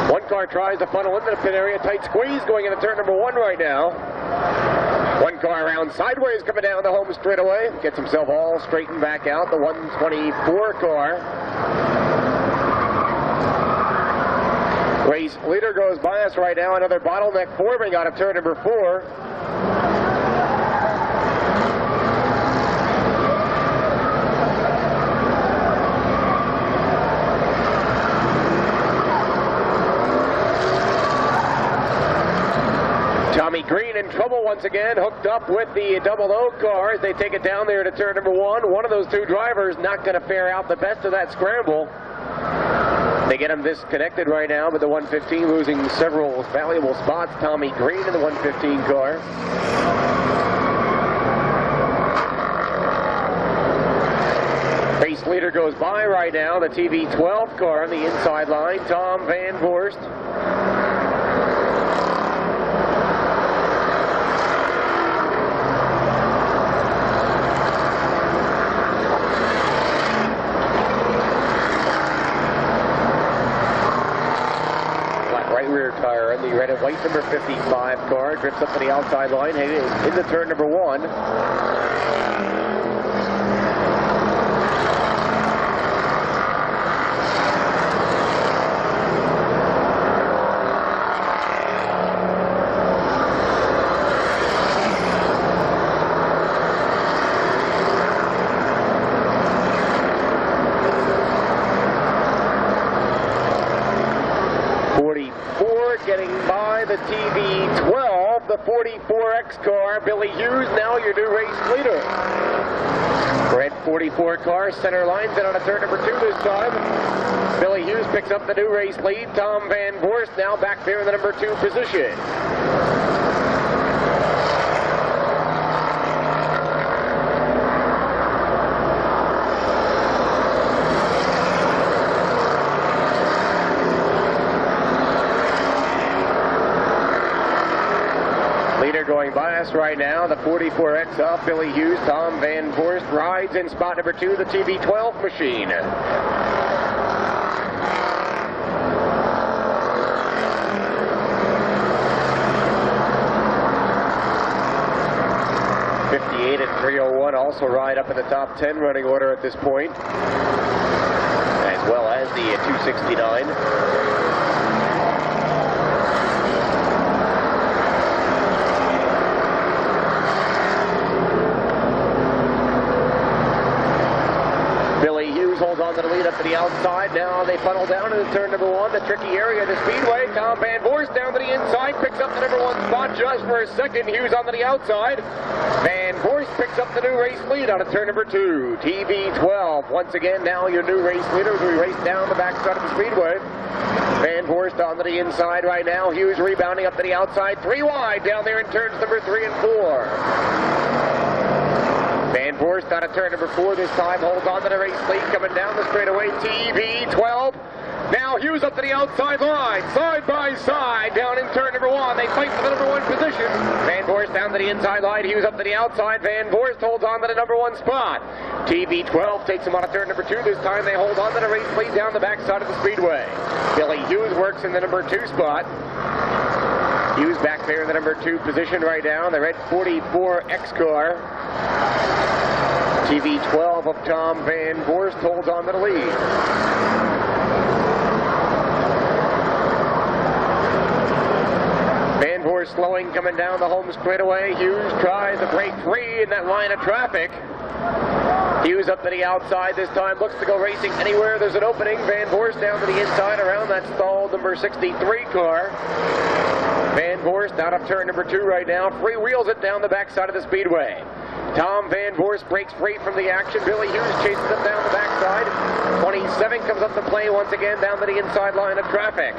One car tries to funnel into the pit area. Tight squeeze going into turn number 1 right now. One car around sideways coming down the home straightaway. Gets himself all straightened back out. The 124 car. Race leader goes by us right now. Another bottleneck forming out of turn number 4. Tommy Green in trouble once again, hooked up with the double O car as they take it down there to turn number 1. One of those 2 drivers not going to fare out the best of that scramble. They get him disconnected right now, but the 115 losing several valuable spots. Tommy Green in the 115 car. Race leader goes by right now, the TV12 car on the inside line, Tom Van Voorst. Rear tire on the red and white number 55 car, drifts up to the outside line, heading into turn number 1. Getting by the TV12, the 44X car, Billy Hughes, now your new race leader. Red 44 car, center lines in on a turn number 2 this time. Billy Hughes picks up the new race lead. Tom Van Voorst now back there in the number 2 position. Going by us right now, the 44X off Billy Hughes. Tom Van Voorst rides in spot number 2, the TV12 machine. '58 and 301 also ride up in the top 10 running order at this point, as well as the 269. to the outside. Now they funnel down into turn number 1, the tricky area of the Speedway. Tom Van Voorst down to the inside, picks up the number 1 spot just for a second. Hughes on to the outside. Van Voorst picks up the new race lead out of turn number 2. TB12, once again, now your new race leader as we race down the backside of the Speedway. Van Voorst on to the inside right now. Hughes rebounding up to the outside. 3 wide down there in turns number 3 and 4. Van Voorst out of turn number 4 this time. Holds on to the race lead coming down the straightaway. TB12. Now Hughes up to the outside line. Side by side down in turn number 1. They fight for the number 1 position. Van Voorst down to the inside line. Hughes up to the outside. Van Voorst holds on to the number 1 spot. TB12 takes him out of turn number 2. This time they hold on to the race lead down the backside of the Speedway. Billy Hughes works in the number 2 spot. Hughes back there in the number 2 position right now in the red 44X car. TB12 of Tom Van Voorst holds on to the lead. Van Voorst slowing coming down the home straightaway. Hughes tries to break free in that line of traffic. Hughes up to the outside this time, looks to go racing anywhere there's an opening. Van Voorst down to the inside around that stalled number 63 car. Van Voorst out of turn number 2 right now. Freewheels it down the backside of the Speedway. Tom Van Voorst breaks free from the action. Billy Hughes chases him down the backside. 27 comes up to play once again down to the inside line of traffic.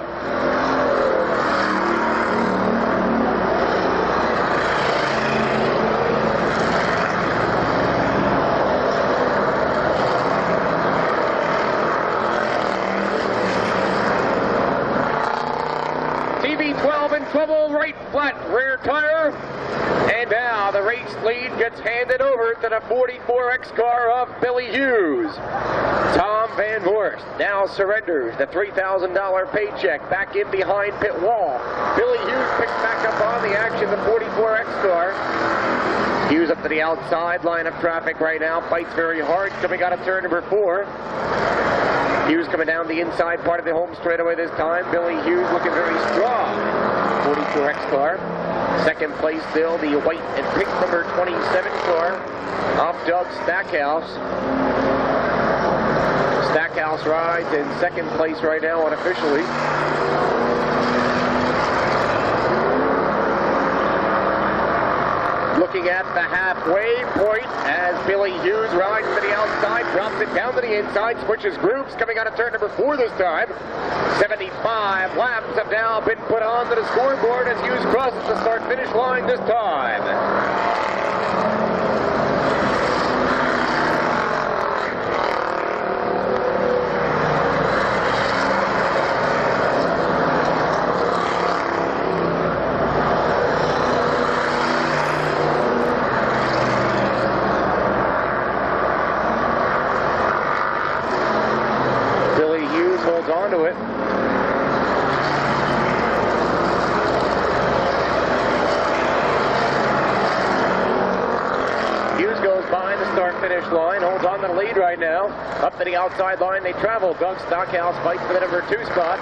TB12 in trouble, right flat rear tire. And now the race lead gets handed over to the 44X car of Billy Hughes. Tom Van Voorst now surrenders the $3,000 paycheck back in behind pit wall. Billy Hughes picks back up on the action, the 44X car. Hughes up to the outside line of traffic right now, fights very hard coming out of turn number 4. Hughes coming down the inside part of the home straightaway this time. Billy Hughes looking very strong. 44X car. Second place still, the white and pink number 27 car off Doug Stackhouse. Stackhouse rides in second place right now unofficially. Looking at the halfway point as Billy Hughes rides to the outside, drops it down to the inside, switches groups, coming out of turn number 4 this time. 75 laps have now been put onto the scoreboard as Hughes crosses the start-finish line this time. Onto it. Hughes goes behind the start-finish line, holds on to the lead right now. Up to the outside line they travel. Doug Stackhouse fights for the number 2 spot.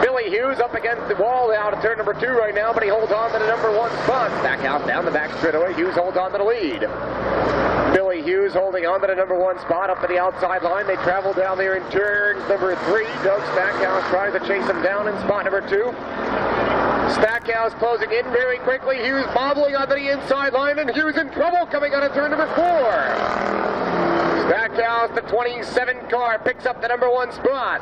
Billy Hughes up against the wall out of turn number 2 right now, but he holds on to the number 1 spot. Stackhouse down the back straightaway. Hughes holds on to the lead. Billy Hughes holding on to the number 1 spot up to the outside line. They travel down there in turns number 3. Doug Stackhouse tries to chase him down in spot number 2. Stackhouse closing in very quickly. Hughes bobbling onto the inside line, and Hughes in trouble coming out of turn number 4. Stackhouse, the 27 car, picks up the number 1 spot.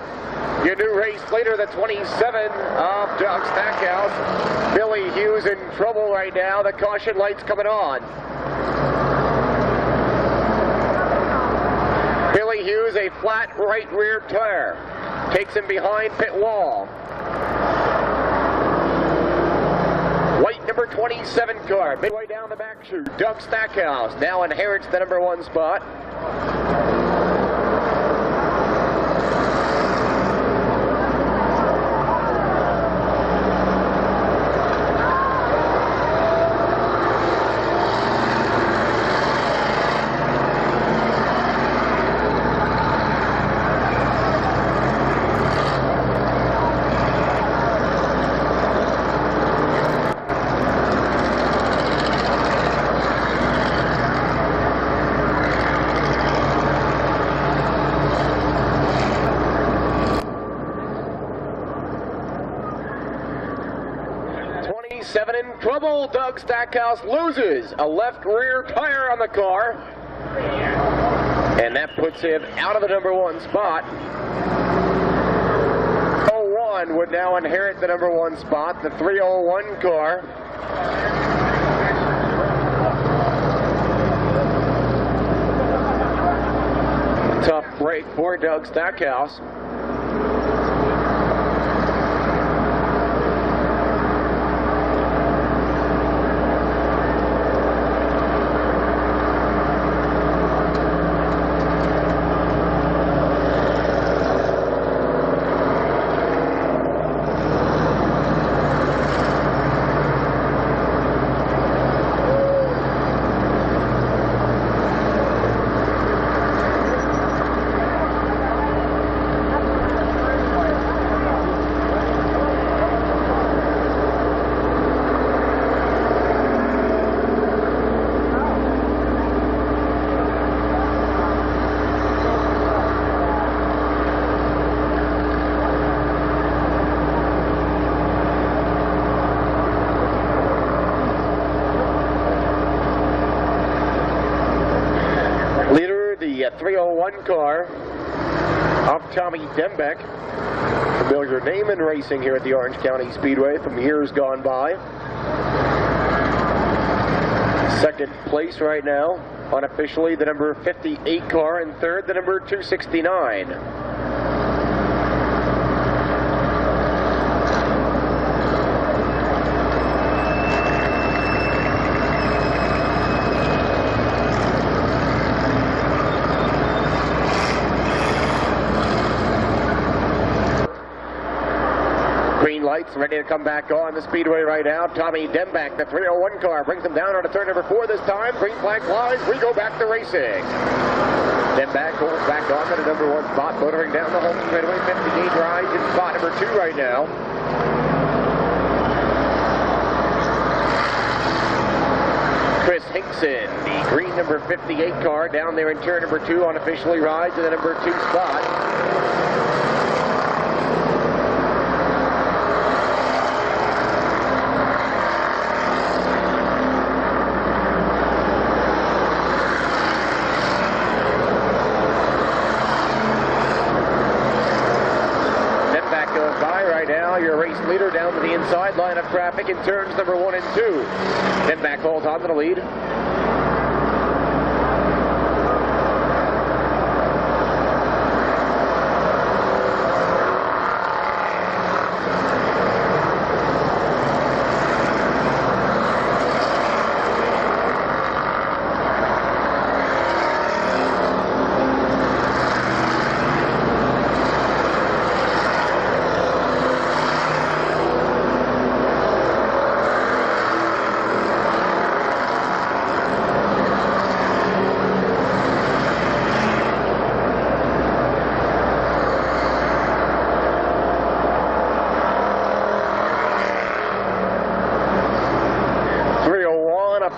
Your new race leader, the 27 of Doug Stackhouse. Billy Hughes in trouble right now. The caution light's coming on. Billy Hughes, a flat right rear tire, takes him behind pit wall. White number 27 car, midway down the back chute. Doug Stackhouse now inherits the number 1 spot. He's 7 in trouble. Doug Stackhouse loses a left rear tire on the car. And that puts him out of the number 1 spot. 01 would now inherit the number 1 spot, the 301 car. Tough break for Doug Stackhouse. The 301 car of Tommy Dembeck, familiar name in racing here at the Orange County Speedway from years gone by. Second place right now, unofficially, the number 58 car, and third, the number 269. Green lights ready to come back on the speedway right now. Tommy Dembeck, the 301 car, brings him down on to turn number 4 this time. Green flag flies. We go back to racing. Dembeck holds back on to the number 1 spot, motoring down the home straightaway. 58 rides in spot number 2 right now. Chris Hinkson, the green number 58 car, down there in turn number 2, unofficially rides in the number 2 spot. Now your race leader down to the inside line of traffic in turns number 1 and 2. Dembeck holds on to the lead.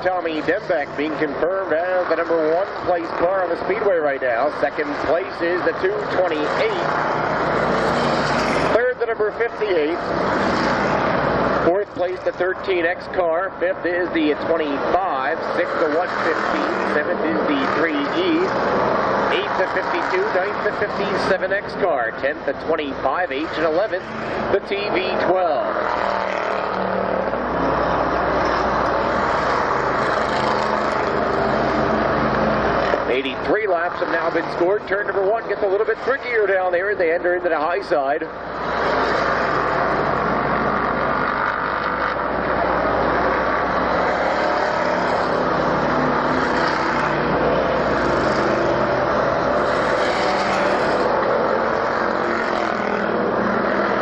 Tommy Dembeck being confirmed as the number 1 place car on the speedway right now. Second place is the 228. Third, the number 58. Fourth place, the 13X car. Fifth is the 25. Sixth, the 115. Seventh is the 3E. Eighth, the 52. Ninth, the 57X car. 10th, the 25H. And 11th, the TV12. 83 laps have now been scored. Turn number 1 gets a little bit trickier down there as they enter into the high side.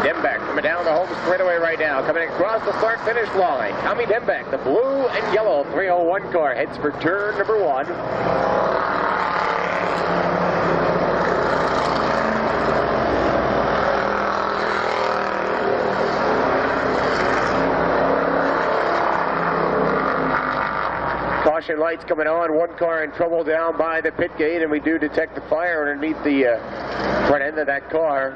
Dembeck coming down the home straightaway right now, coming across the start-finish line. Tommy Dembeck, the blue and yellow 301 car, heads for turn number 1. Caution lights coming on. 1 car in trouble down by the pit gate, and we do detect the fire underneath the front end of that car.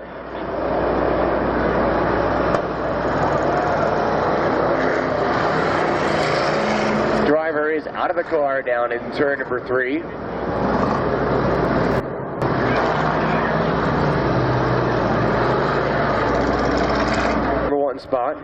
out of the car down in turn number 3. Number 1 spot.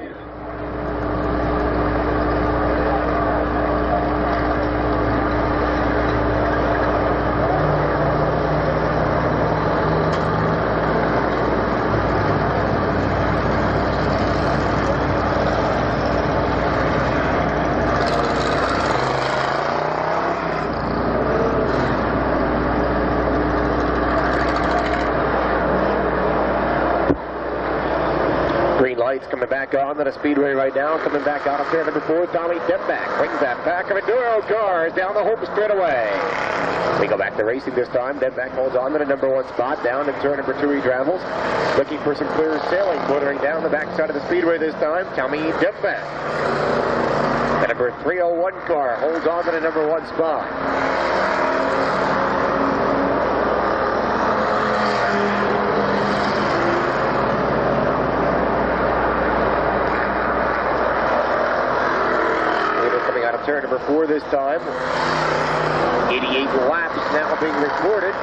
Green lights coming back on to the Speedway right now. Coming back out of turn number 4, Tommy Dembeck brings that pack of Enduro cars down the home straightaway. We go back to racing this time. Dembeck holds on to the number 1 spot. Down in turn number 2 he travels. Looking for some clear sailing. Motoring down the backside of the Speedway this time, Tommy Dembeck. The number 301 car holds on to the number 1 spot. Turn number 4 this time. 88 laps now being recorded.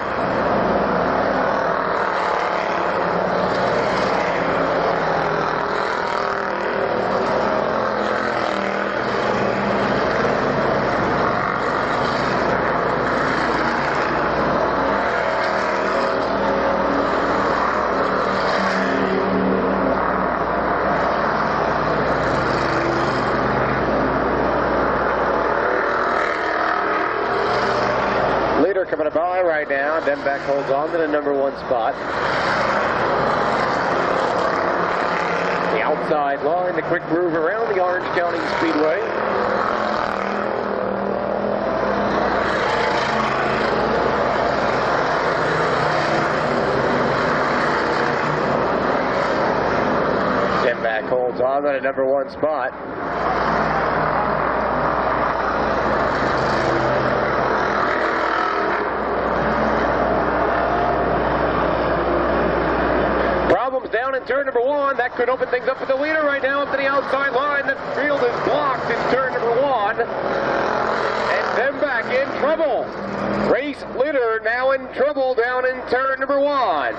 Coming by right now. Dembeck holds on to the number 1 spot. The outside line, the quick groove around the Orange County Speedway. Dembeck holds on to the number 1 spot. Down in turn number 1, that could open things up for the leader right now up to the outside line. The field is blocked in turn number 1. And Dembeck in trouble. Race leader now in trouble down in turn number 1.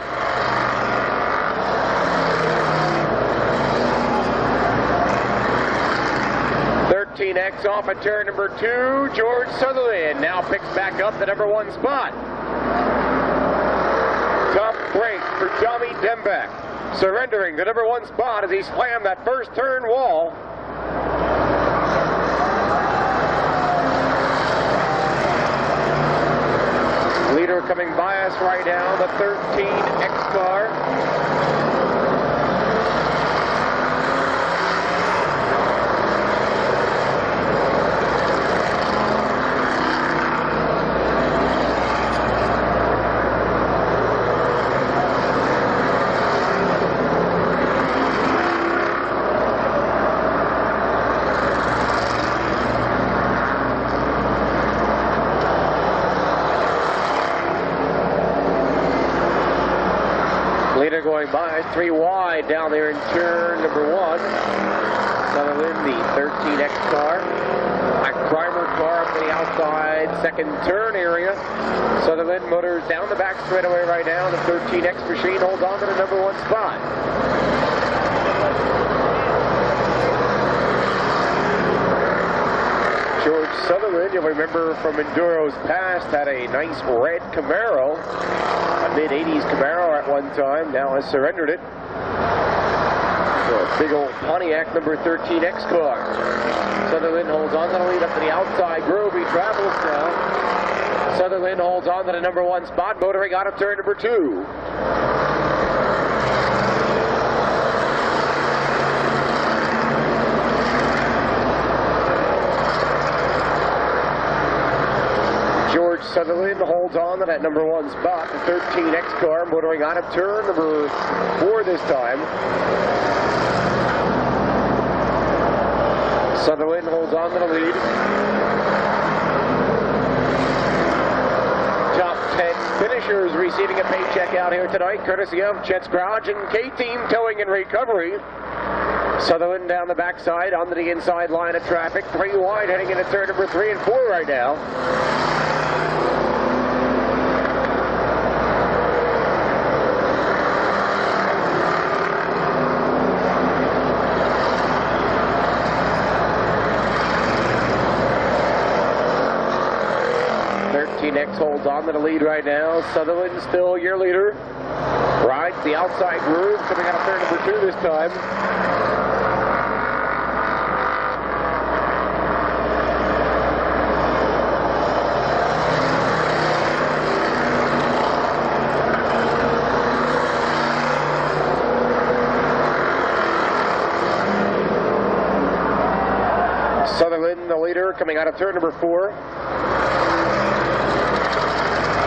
X off at turn number 2. George Sutherland now picks back up the number 1 spot. Tough break for Tommy Dembeck, surrendering the number 1 spot as he slammed that first turn wall. Leader coming by us right now, the 13X car. Leader going by 3 wide down there in turn number 1. Sutherland, the 13X car. Black primer car up to the outside second turn area. Sutherland motors down the back straightaway right now. The 13X machine holds on to the number 1 spot. George Sutherland, you'll remember from Enduro's past, had a nice red Camaro, a mid-80s Camaro at one time, now has surrendered it. So a big old Pontiac number 13X car. Sutherland holds on to the lead up to the outside groove. He travels now. Sutherland holds on to the number 1 spot, motoring out of turn number 2. George Sutherland holds on to that number 1 spot. The 13X car motoring out of turn number 4 this time. Sutherland holds on to the lead. Top 10 finishers receiving a paycheck out here tonight, courtesy of Chet's Garage and K-Team Towing and Recovery. Sutherland down the backside onto the inside line of traffic. 3 wide heading into turn number 3 and 4 right now. Next holds on to the lead right now. Sutherland still your leader. Rides the outside groove, coming out of turn number 2 this time. Sutherland, the leader, coming out of turn number 4.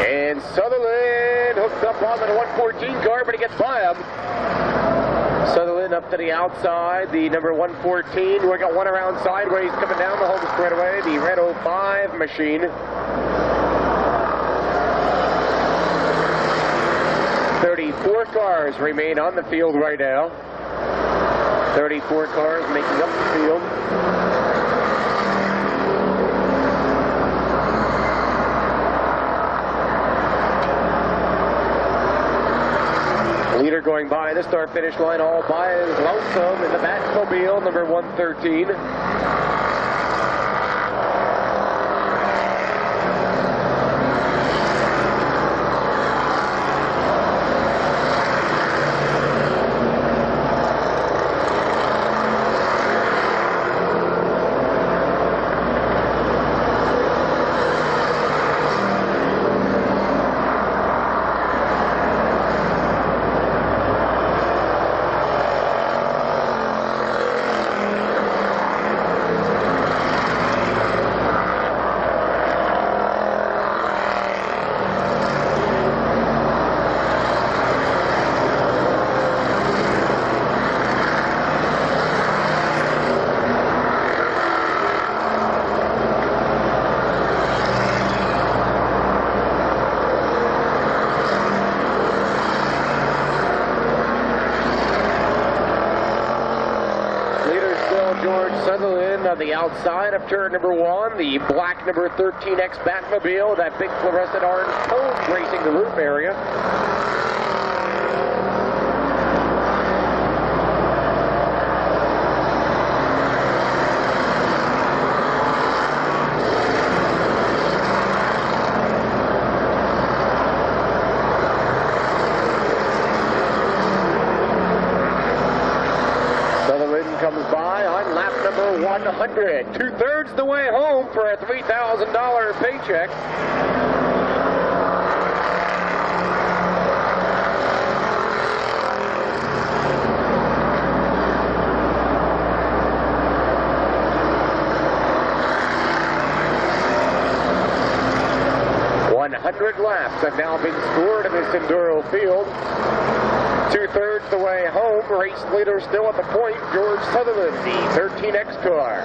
And Sutherland hooked up onto the 114 car, but he gets by him. Sutherland up to the outside, the number 114. We got one around sideways coming down the home straightaway, the red 05 machine. 34 cars remain on the field right now. 34 cars making up the field. Leader going by the start-finish line all by his lonesome in the Batmobile, number 113. Sutherland on the outside of turn number 1, the black number 13X Batmobile, that big fluorescent orange cone gracing the roof area. Comes by on lap number 100. 2/3 the way home for a $3,000 paycheck. Laps have now been scored in this Enduro field. 2/3 the way home. Race leader still at the point, George Sutherland, the 13X car.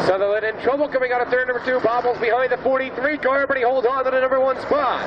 Sutherland in trouble coming out of turn number 2. Bobbles behind the 43 car, but he holds on to the number 1 spot.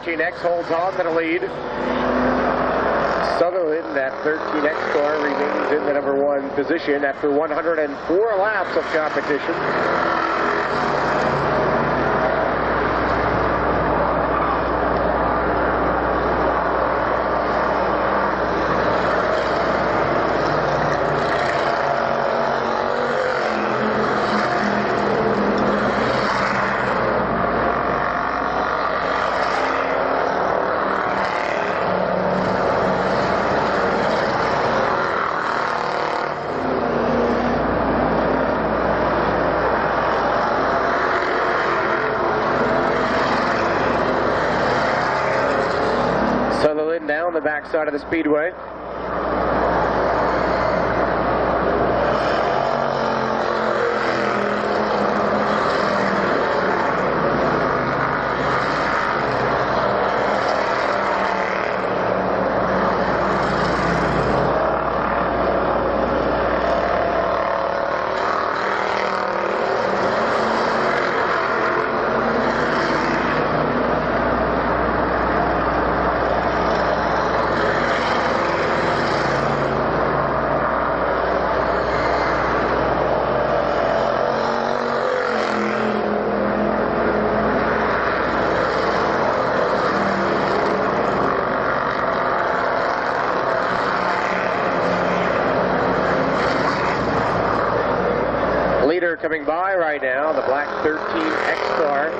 13X holds on to the lead. Sutherland, that 13X car, remains in the number 1 position after 104 laps of competition. Sutherland down the backside of the Speedway. Leader coming by right now, the black 13X car.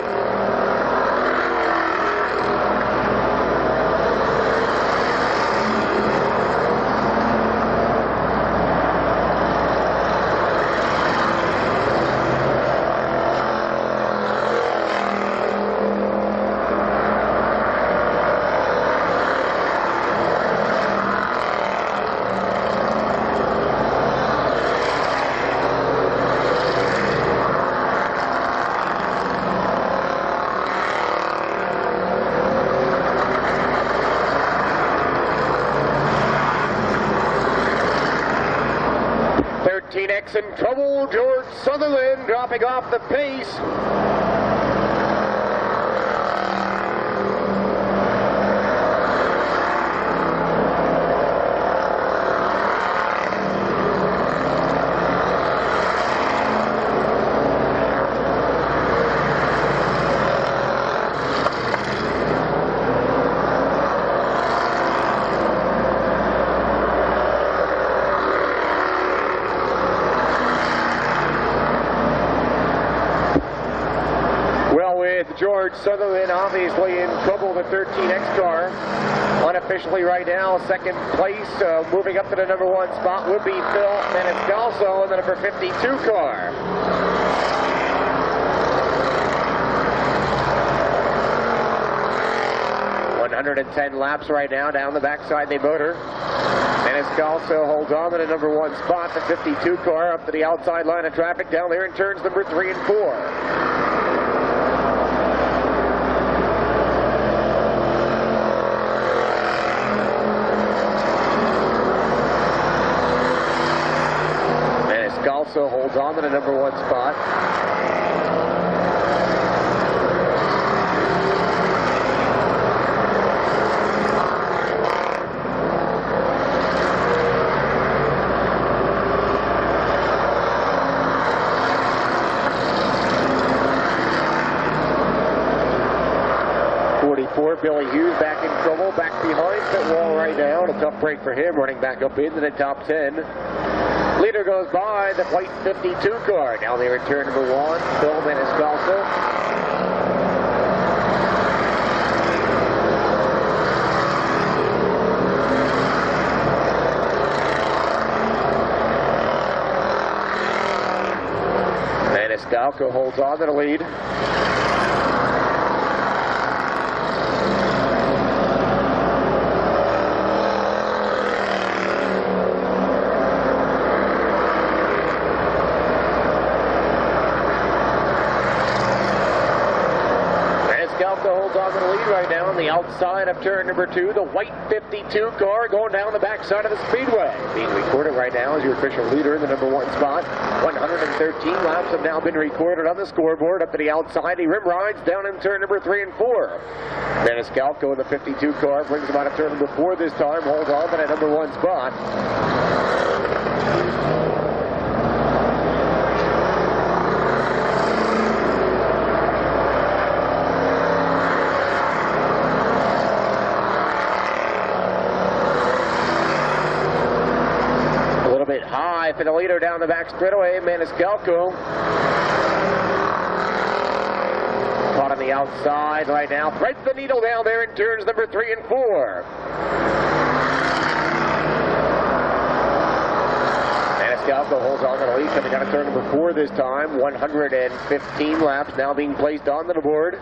X in trouble. George Sutherland dropping off the pace. George Sutherland obviously in trouble, the 13X car. Unofficially right now, second place, moving up to the number 1 spot would be Phil Maniscalco in the number 52 car. .110 laps right now down the backside the motor. Maniscalco holds on to the number 1 spot, the 52 car up to the outside line of traffic down there in turns number 3 and 4. Also holds on to the number 1 spot. Billy Hughes back in trouble, back behind pit wall right now, and a tough break for him, running back up into the top 10. Leader goes by the white 52 car. Now they return number 1, Phil Maniscalco. Maniscalco holds on to the lead. Maniscalco holds on to the lead right now on the outside of turn number 2. The white 52 car going down the backside of the Speedway. Being recorded right now as your official leader in the number 1 spot. 113 laps have now been recorded on the scoreboard. Up to the outside, he rim rides down in turn number 3 and 4. Maniscalco in the 52 car brings him out of turn number 4 this time. Holds on to that number 1 spot. High for the leader down the back straightaway, Maniscalco. Caught on the outside right now. Threads the needle down there in turns number 3 and 4. Maniscalco holds on to the lead, coming out of turn number 4 this time. 115 laps now being placed onto the board.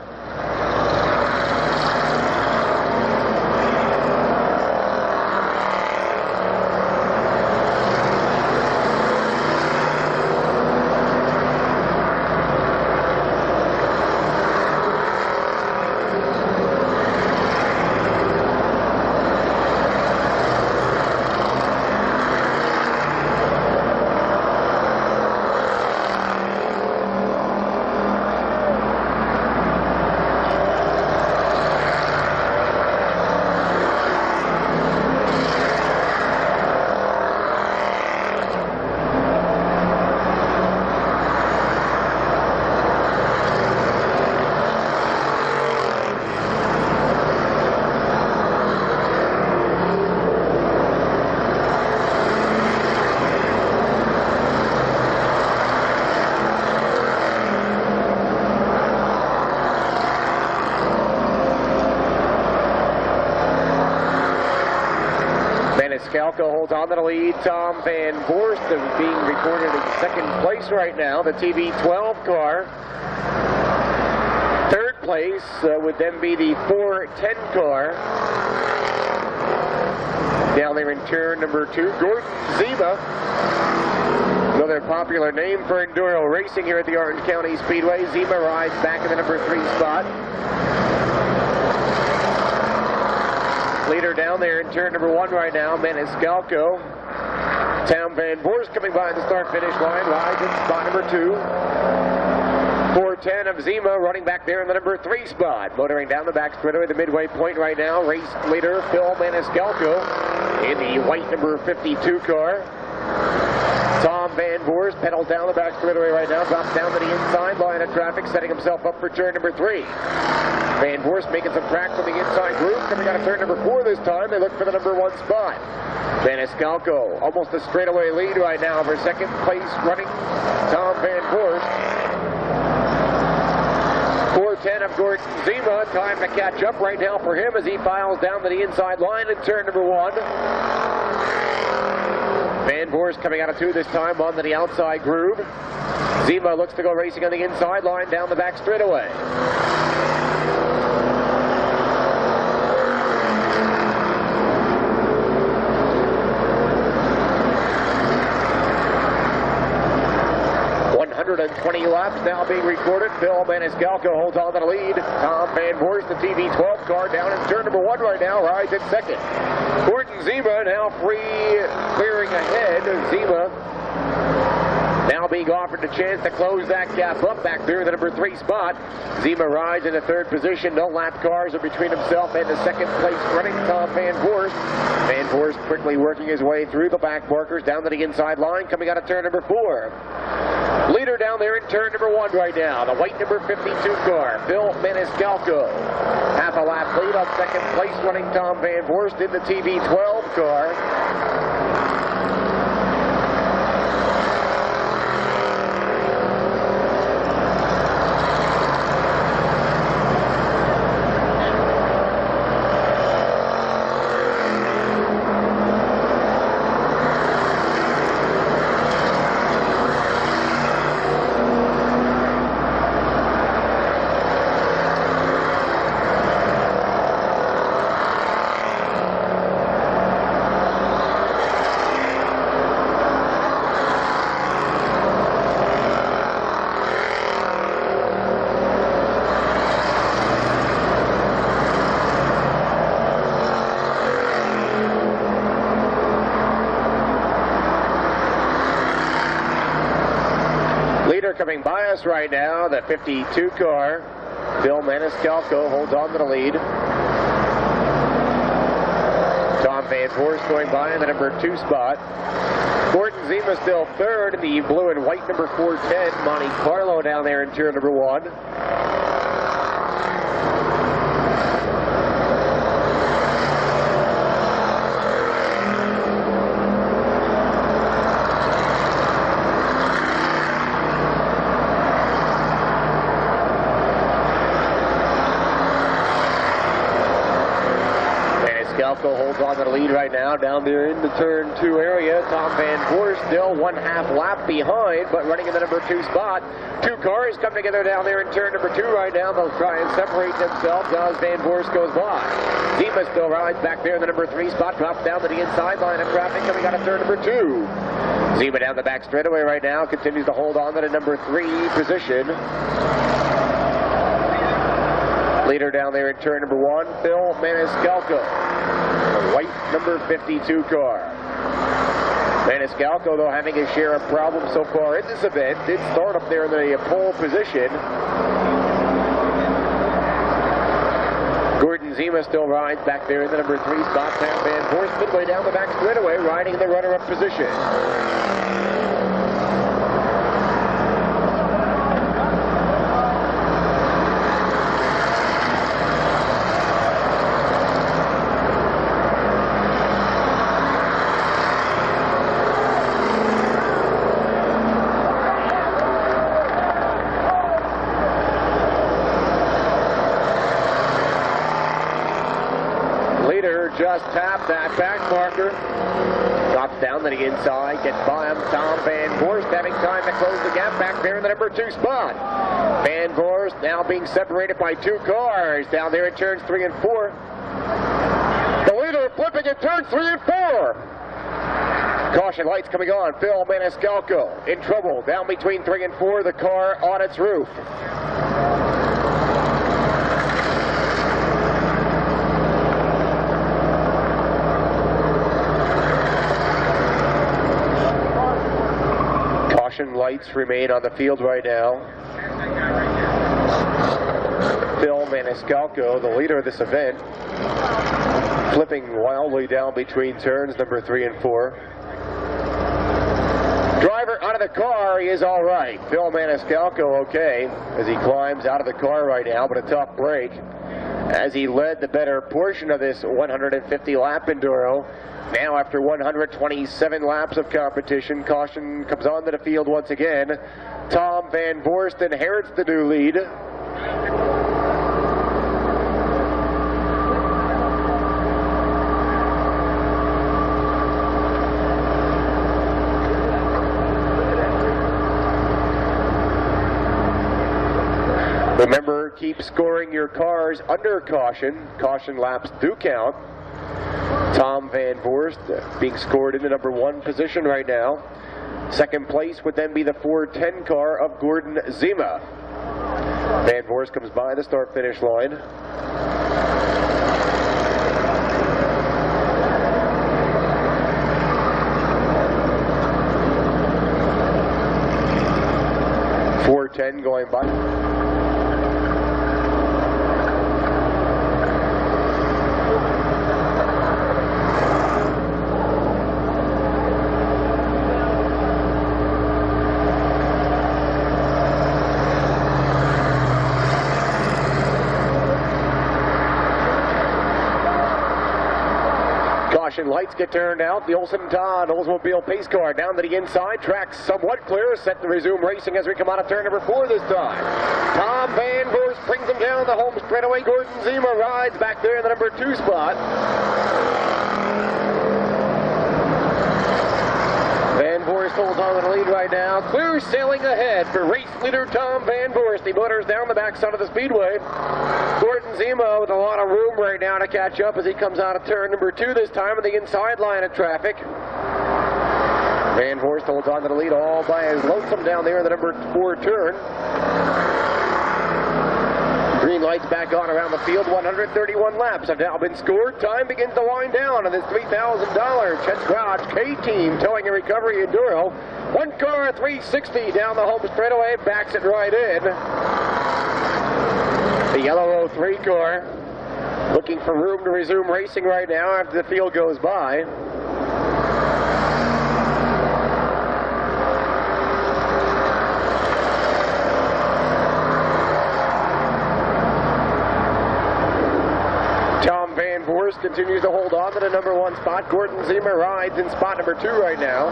Maniscalco holds on to the lead. Tom Van Voorst is being recorded in second place right now. The TB12 car. Third place would then be the 410 car. Down there in turn number 2, Gordon Zima. Another popular name for Enduro racing here at the Orange County Speedway. Zima rides back in the number 3 spot. Leader down there in turn number 1 right now, Maniscalco. Tom Van Voorst coming by the start-finish line, rides in spot number 2. 410 of Zima running back there in the number 3 spot. Motoring down the back straightaway, the midway point right now. Race leader Phil Maniscalco in the white number 52 car. Tom Van Voorst pedals down the back straightaway right now, drops down to the inside line of traffic, setting himself up for turn number 3. Van Voorst making some track from the inside groove, coming out of turn number 4 this time. They look for the number 1 spot. Maniscalco, almost a straightaway lead right now for second place running Tom Van Voorst. 410 of Gordon Zima, time to catch up right now for him as he files down to the inside line in turn number 1. Van Voorst coming out of 2 this time onto the outside groove. Zima looks to go racing on the inside line down the back straightaway. And 20 laps now being recorded. Phil Maniscalco holds on to the lead. Tom Van Voorst, the TB12 car, down in turn number 1 right now, rides in second. Gordon Zima now free, clearing ahead. Zima now being offered the chance to close that gap up back there in the number 3 spot. Zima rides in the 3rd position. No lap cars are between himself and the 2nd place running Tom Van Voorst. Van Voorst quickly working his way through the back markers down to the inside line, coming out of turn number 4. Leader down there in turn number 1 right now, the white number 52 car, Phil Maniscalco. Half a lap lead on 2nd place running Tom Van Voorst in the TB12 car. coming by us right now, the 52 car. Phil Maniscalco holds on to the lead. Tom Van Voorst going by in the number 2 spot. Gordon Zima still third in the blue and white number 410. Monte Carlo down there in turn number 1. Maniscalco holds on to the lead right now down there in the turn 2 area. Tom Van Voorst still 1/2 lap behind, but running in the number 2 spot. 2 cars come together down there in turn number 2 right now. They'll try and separate themselves as Van Voorst goes by. Zima still rides back there in the number 3 spot, drops down to the inside line of traffic coming out of turn number 2. Zima down the back straightaway right now, continues to hold on to the number 3 position. Leader down there in turn number 1, Phil Maniscalco, the white number 52 car. Maniscalco, though, having his share of problems so far in this event, did start up there in the pole position. Gordon Zima still rides back there in the number 3 spot. Tom Van Voorst midway down the back straightaway, riding in the runner-up position. Just tap that back marker. Drops down to the inside, gets by him. Tom Van Voorst having time to close the gap back there in the number 2 spot. Van Voorst now being separated by 2 cars down there in turns 3 and 4. The leader flipping in turns 3 and 4. Caution lights coming on. Phil Maniscalco in trouble down between 3 and 4. The car on its roof. Lights remain on the field right now. Phil Maniscalco, the leader of this event, flipping wildly down between turns number 3 and 4. Driver out of the car, he is all right. Phil Maniscalco okay as he climbs out of the car right now, but a tough break as he led the better portion of this 150 lap Enduro. Now, after 127 laps of competition, caution comes onto the field once again. Tom Van Voorst inherits the new lead. Remember, keep scoring your cars under caution. Caution laps do count. Tom Van Voorst being scored in the number 1 position right now. Second place would then be the 410 car of Gordon Zima. Van Voorst comes by the start-finish line. .410 going by. Lights get turned out. The Olsen Todd Oldsmobile pace car down to the inside. Track somewhat clear. Set to resume racing as we come out of turn number 4 this time. Tom Van Voorst brings him down the home straightaway. Gordon Zima rides back there in the number 2 spot. Van Voorst holds on to the lead right now. Clear sailing ahead for race leader Tom Van Voorst. He motors down the backside of the Speedway. Gordon Zima with a lot of room right now to catch up as he comes out of turn number 2 this time on the inside line of traffic. Van Voorst holds on to the lead all by his lonesome down there in the number 4 turn. Green lights back on around the field. 131 laps have now been scored. Time begins to wind down on this $3,000 Chet Crouch K-Team Towing and Recovery Enduro. One car, 360 down the home straightaway, backs it right in. The yellow 03 car looking for room to resume racing right now after the field goes by. Continues to hold on to the number 1 spot. Gordon Zima rides in spot number 2 right now.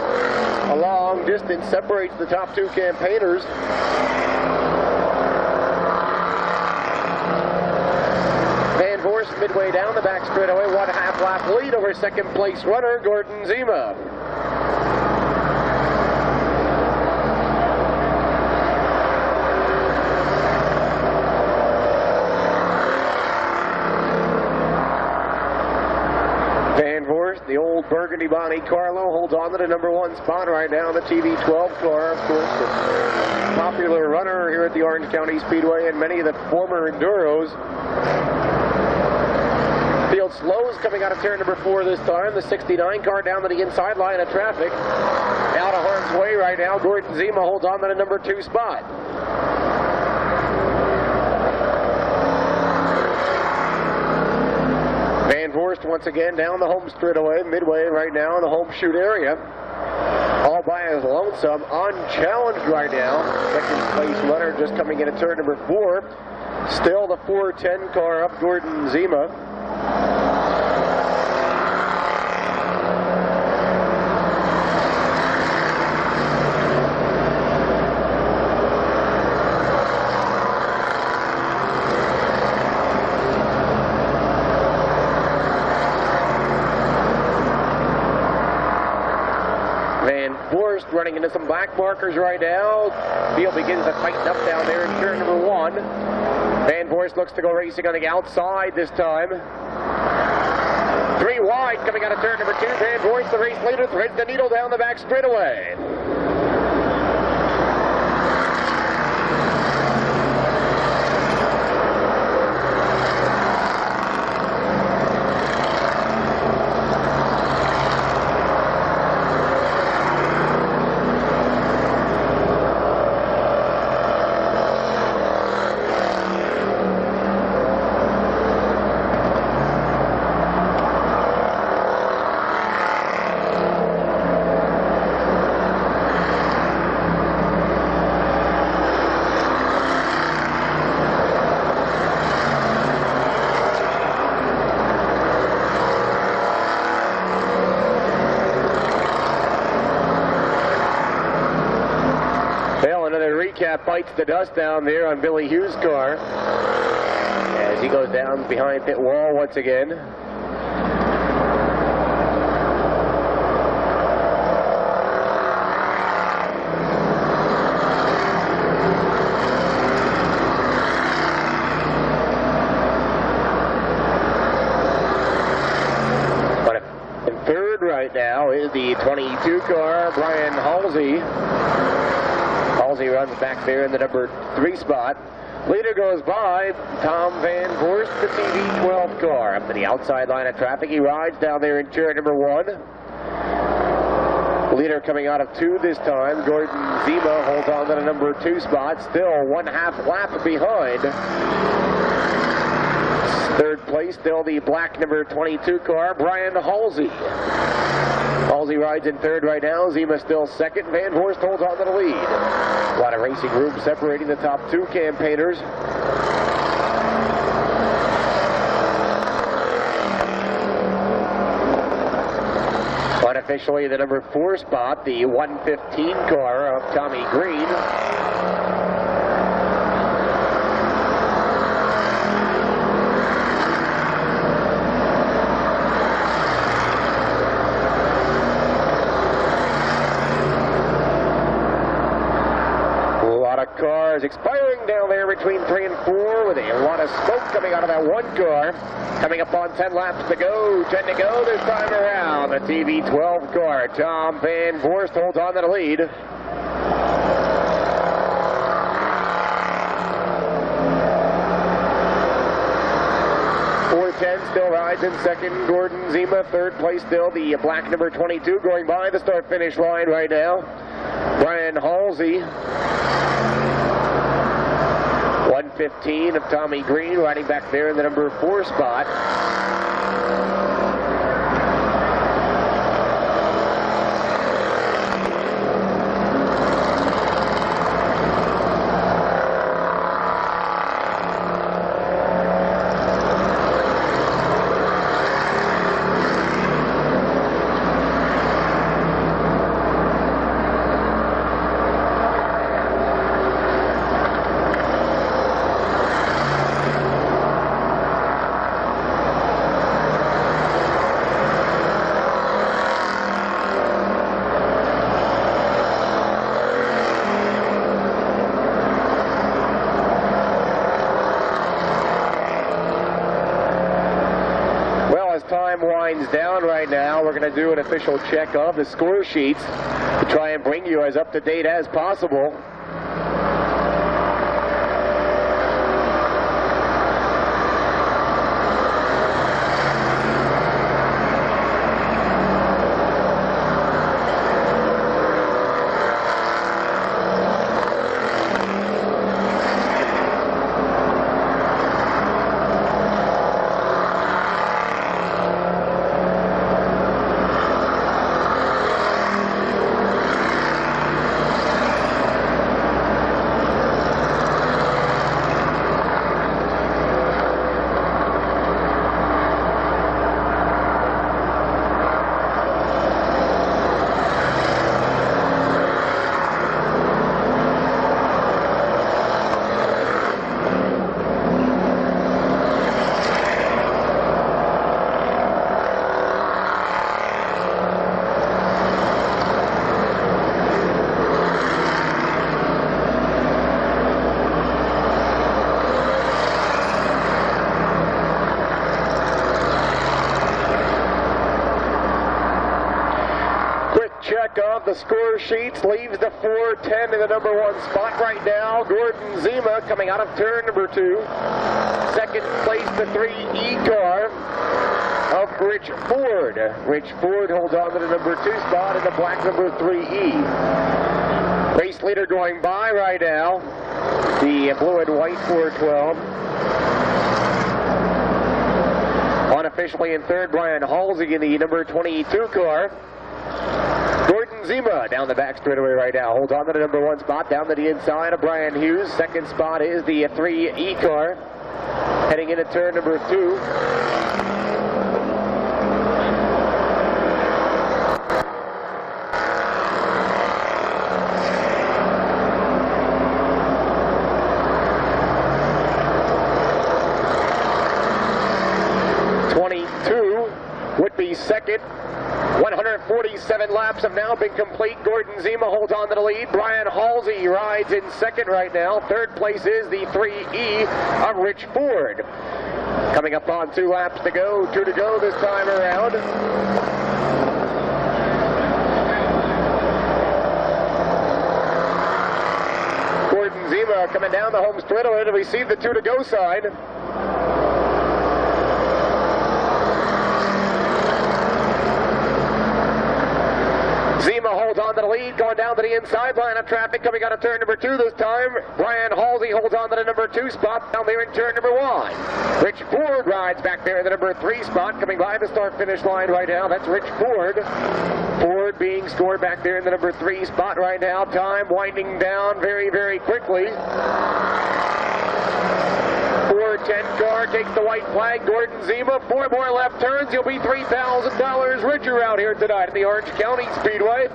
A long distance separates the top 2 campaigners. Van Voorst midway down the back straightaway, 1/2 lap lead over second place runner Gordon Zima. The old Burgundy Monte Carlo holds on to the number 1 spot right now in the TV12 car. Of course, a popular runner here at the Orange County Speedway and many of the former Enduros. Field slows coming out of turn number 4 this time. The 69 car down to the inside line of traffic. Out of harm's way right now. Gordon Zima holds on to the number 2 spot. Van Voorst once again down the home straightaway, midway right now in the home chute area. All by his lonesome, unchallenged right now. Second place runner just coming into turn number 4. Still the 410 car up Gordon Zima. Running into some black markers right now. Field begins to tighten up down there in turn number 1. Van Voorst looks to go racing on the outside this time. 3 wide coming out of turn number 2. Van Voorst, the race leader, threads the needle down the back straightaway. Bites the dust down there on Billy Hughes' car as he goes down behind pit wall once again. But in third right now is the 22 car, Brian Halsey. Halsey runs back there in the number 3 spot. Leader goes by Tom Van Voorst, the TV12 car. Up to the outside line of traffic. He rides down there in turn number 1. Leader coming out of 2 this time. Gordon Zima holds on to the number 2 spot. Still 1/2 lap behind. Third place, still the black number 22 car, Brian Halsey. Halsey rides in third right now. Zima still second. Van Voorst holds on to the lead. A lot of racing room separating the top 2 campaigners. Unofficially, the number 4 spot, the 115 car of Tommy Green. Cars expiring down there between 3 and 4 with a lot of smoke coming out of that 1 car. Coming up on 10 laps to go, 10 to go this time around. The TV12 car, Tom Van Voorst holds on to the lead. Still rides in second. Gordon Zima, third place still. The black number 22 going by the start-finish line right now. Brian Halsey. 115 of Tommy Green riding back there in the number 4 spot. Time winds down right now. We're going to do an official check of the score sheets to try and bring you as up to date as possible. Check of the score sheets leaves the 410 in the number 1 spot right now. Gordon Zima coming out of turn number 2. Second place, the 3E car of Rich Ford. Rich Ford holds on to the number 2 spot in the black number 3E. Race leader going by right now, the blue and white 412. Unofficially in third, Brian Halsey in the number 22 car. Gordon Zima down the back straightaway right now. Holds on to the number 1 spot. Down to the inside of Brian Hughes. Second spot is the 3E car. Heading into turn number 2. Would be second. 147 laps have now been complete. Gordon Zima holds on to the lead. Brian Halsey rides in second right now. Third place is the 3E of Rich Ford. Coming up on 2 laps to go. 2 to go this time around. Gordon Zima coming down the home straightaway to receive the 2 to go sign. Zima holds on to the lead, going down to the inside line of traffic, coming out of turn number 2 this time. Brian Halsey holds on to the number 2 spot down there in turn number 1. Rich Ford rides back there in the number 3 spot, coming by the start-finish line right now. That's Rich Ford. Ford being scored back there in the number 3 spot right now. Time winding down very, very quickly. 410 car takes the white flag. Gordon Zima, 4 more left turns. You'll be $3,000 richer out here tonight at the Orange County Speedway.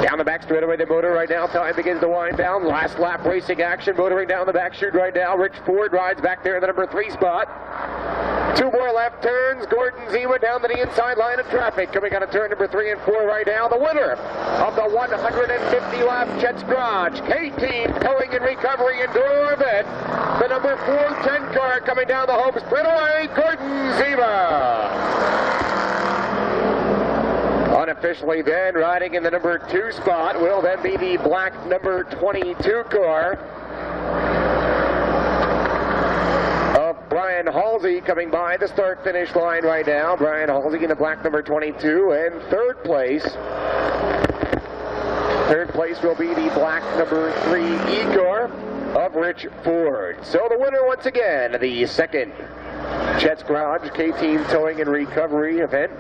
Down the back straightaway, the motor right now. Time begins to wind down. Last lap racing action. Motoring down the back chute right now. Rich Ford rides back there in the number 3 spot. 2 more left turns. Gordon Zima down to the inside line of traffic. Coming out of turn number 3 and 4 right now. The winner of the 150-lap Chet's Garage K-Team Towing and Recovery Enduro event. The number 410 car coming down the home straightaway. Gordon Zima. Unofficially then, riding in the number 2 spot will then be the black number 22 car of Brian Halsey coming by the start-finish line right now. Brian Halsey in the black number 22, and third place Third place will be the black number 3 E-car of Rich Ford. So the winner once again, the second Chet's Garage K-Team Towing and Recovery event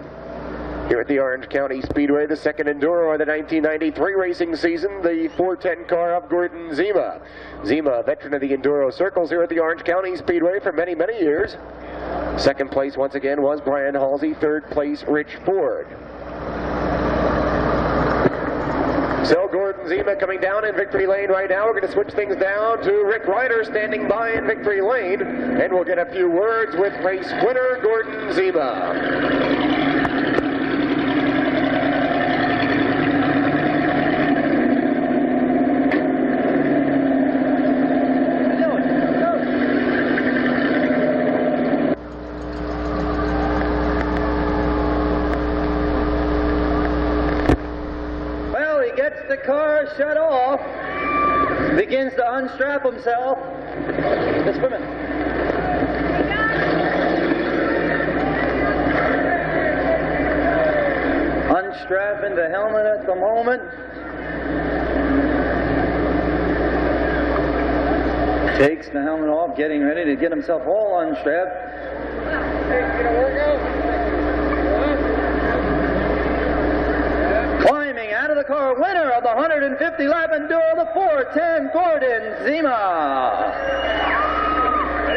here at the Orange County Speedway, the second Enduro of the 1993 racing season, the 410 car of Gordon Zima. Zima, a veteran of the Enduro circles here at the Orange County Speedway for many, many years. Second place once again was Brian Halsey. Third place, Rich Ford. So Gordon Zima coming down in victory lane right now. We're going to switch things down to Rick Ryder standing by in victory lane, and we'll get a few words with race winner Gordon Zima. The car shut off, begins to unstrap himself. Just a minute. Unstrapping the helmet at the moment. Takes the helmet off, getting ready to get himself all unstrapped. Climbing out of the car, winner of the 150 lap Enduro, the 410, Gordon Zima.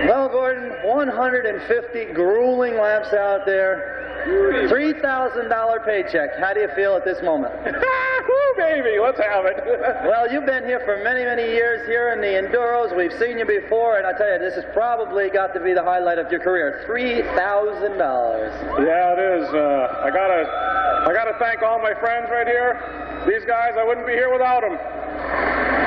Well, Gordon, 150 grueling laps out there. $3,000 paycheck. How do you feel at this moment? Woo, baby, let's have it. Well, you've been here for many, many years here in the Enduros. We've seen you before, and I tell you, this has probably got to be the highlight of your career. $3,000. Yeah, it is. I gotta thank all my friends right here. These guys, I wouldn't be here without them.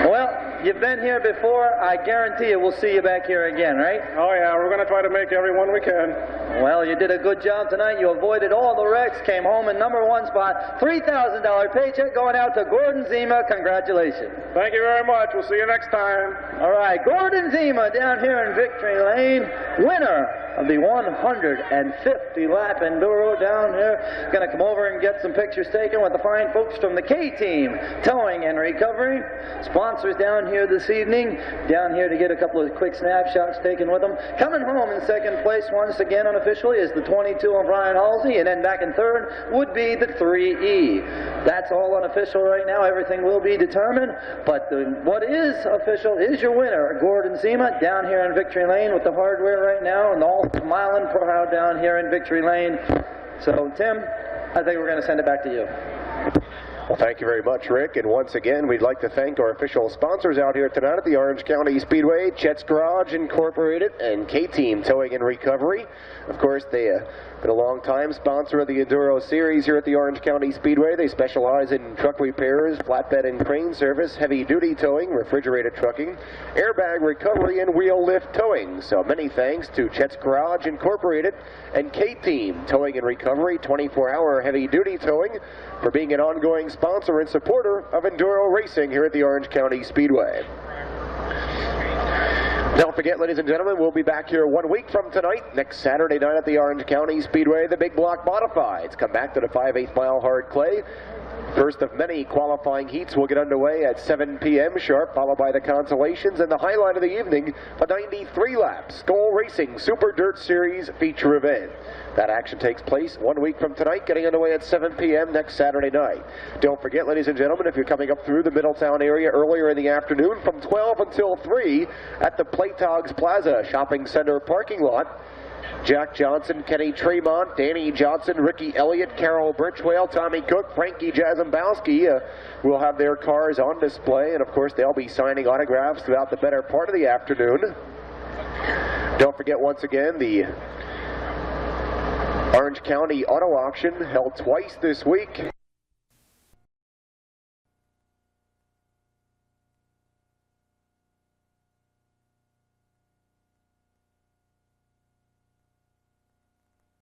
Well, you've been here before. I guarantee you we'll see you back here again, right? Oh yeah, we're gonna try to make every one we can. Well, you did a good job tonight. You avoided all the wrecks, came home in #1 spot. $3,000 paycheck going out to Gordon Zima. Congratulations. Thank you very much. We'll see you next time. All right, Gordon Zima down here in victory lane, winner of the 150 lap Enduro down here. Going to come over and get some pictures taken with the fine folks from the K-Team Towing and Recovery. Sponsors down here this evening, down here to get a couple of quick snapshots taken with them. Coming home in second place once again unofficially is the 22 of Brian Halsey, and then back in third would be the 3E. That's all unofficial right now. Everything will be determined, but what is official is your winner, Gordon Zima, down here in victory lane with the hardware right now, and all smiling proud down here in victory lane. So, Tim, I think we're going to send it back to you. Well, thank you very much, Rick. And once again, we'd like to thank our official sponsors out here tonight at the Orange County Speedway, Chet's Garage Incorporated and K-Team Towing and Recovery. Of course, they have been a long-time sponsor of the Enduro Series here at the Orange County Speedway. They specialize in truck repairs, flatbed and crane service, heavy-duty towing, refrigerated trucking, airbag recovery, and wheel lift towing. So many thanks to Chet's Garage Incorporated and K-Team Towing and Recovery, 24-hour heavy-duty towing, for being an ongoing sponsor and supporter of Enduro racing here at the Orange County Speedway. Don't forget, ladies and gentlemen, we'll be back here 1 week from tonight, next Saturday night at the Orange County Speedway, the Big Block Modifieds. Come back to the 5/8 mile hard clay. First of many qualifying heats will get underway at 7 p.m. sharp, followed by the consolations and the highlight of the evening, the 93-lap Skull Racing Super Dirt Series feature event. That action takes place 1 week from tonight, getting underway at 7 p.m. next Saturday night. Don't forget, ladies and gentlemen, if you're coming up through the Middletown area earlier in the afternoon, from 12 until 3 at the Playtogs Plaza Shopping Center parking lot, Jack Johnson, Kenny Tremont, Danny Johnson, Ricky Elliott, Carol Birchwell, Tommy Cook, Frankie Jazembowski will have their cars on display, and of course they'll be signing autographs throughout the better part of the afternoon. Don't forget, once again, the Orange County Auto Auction held twice this week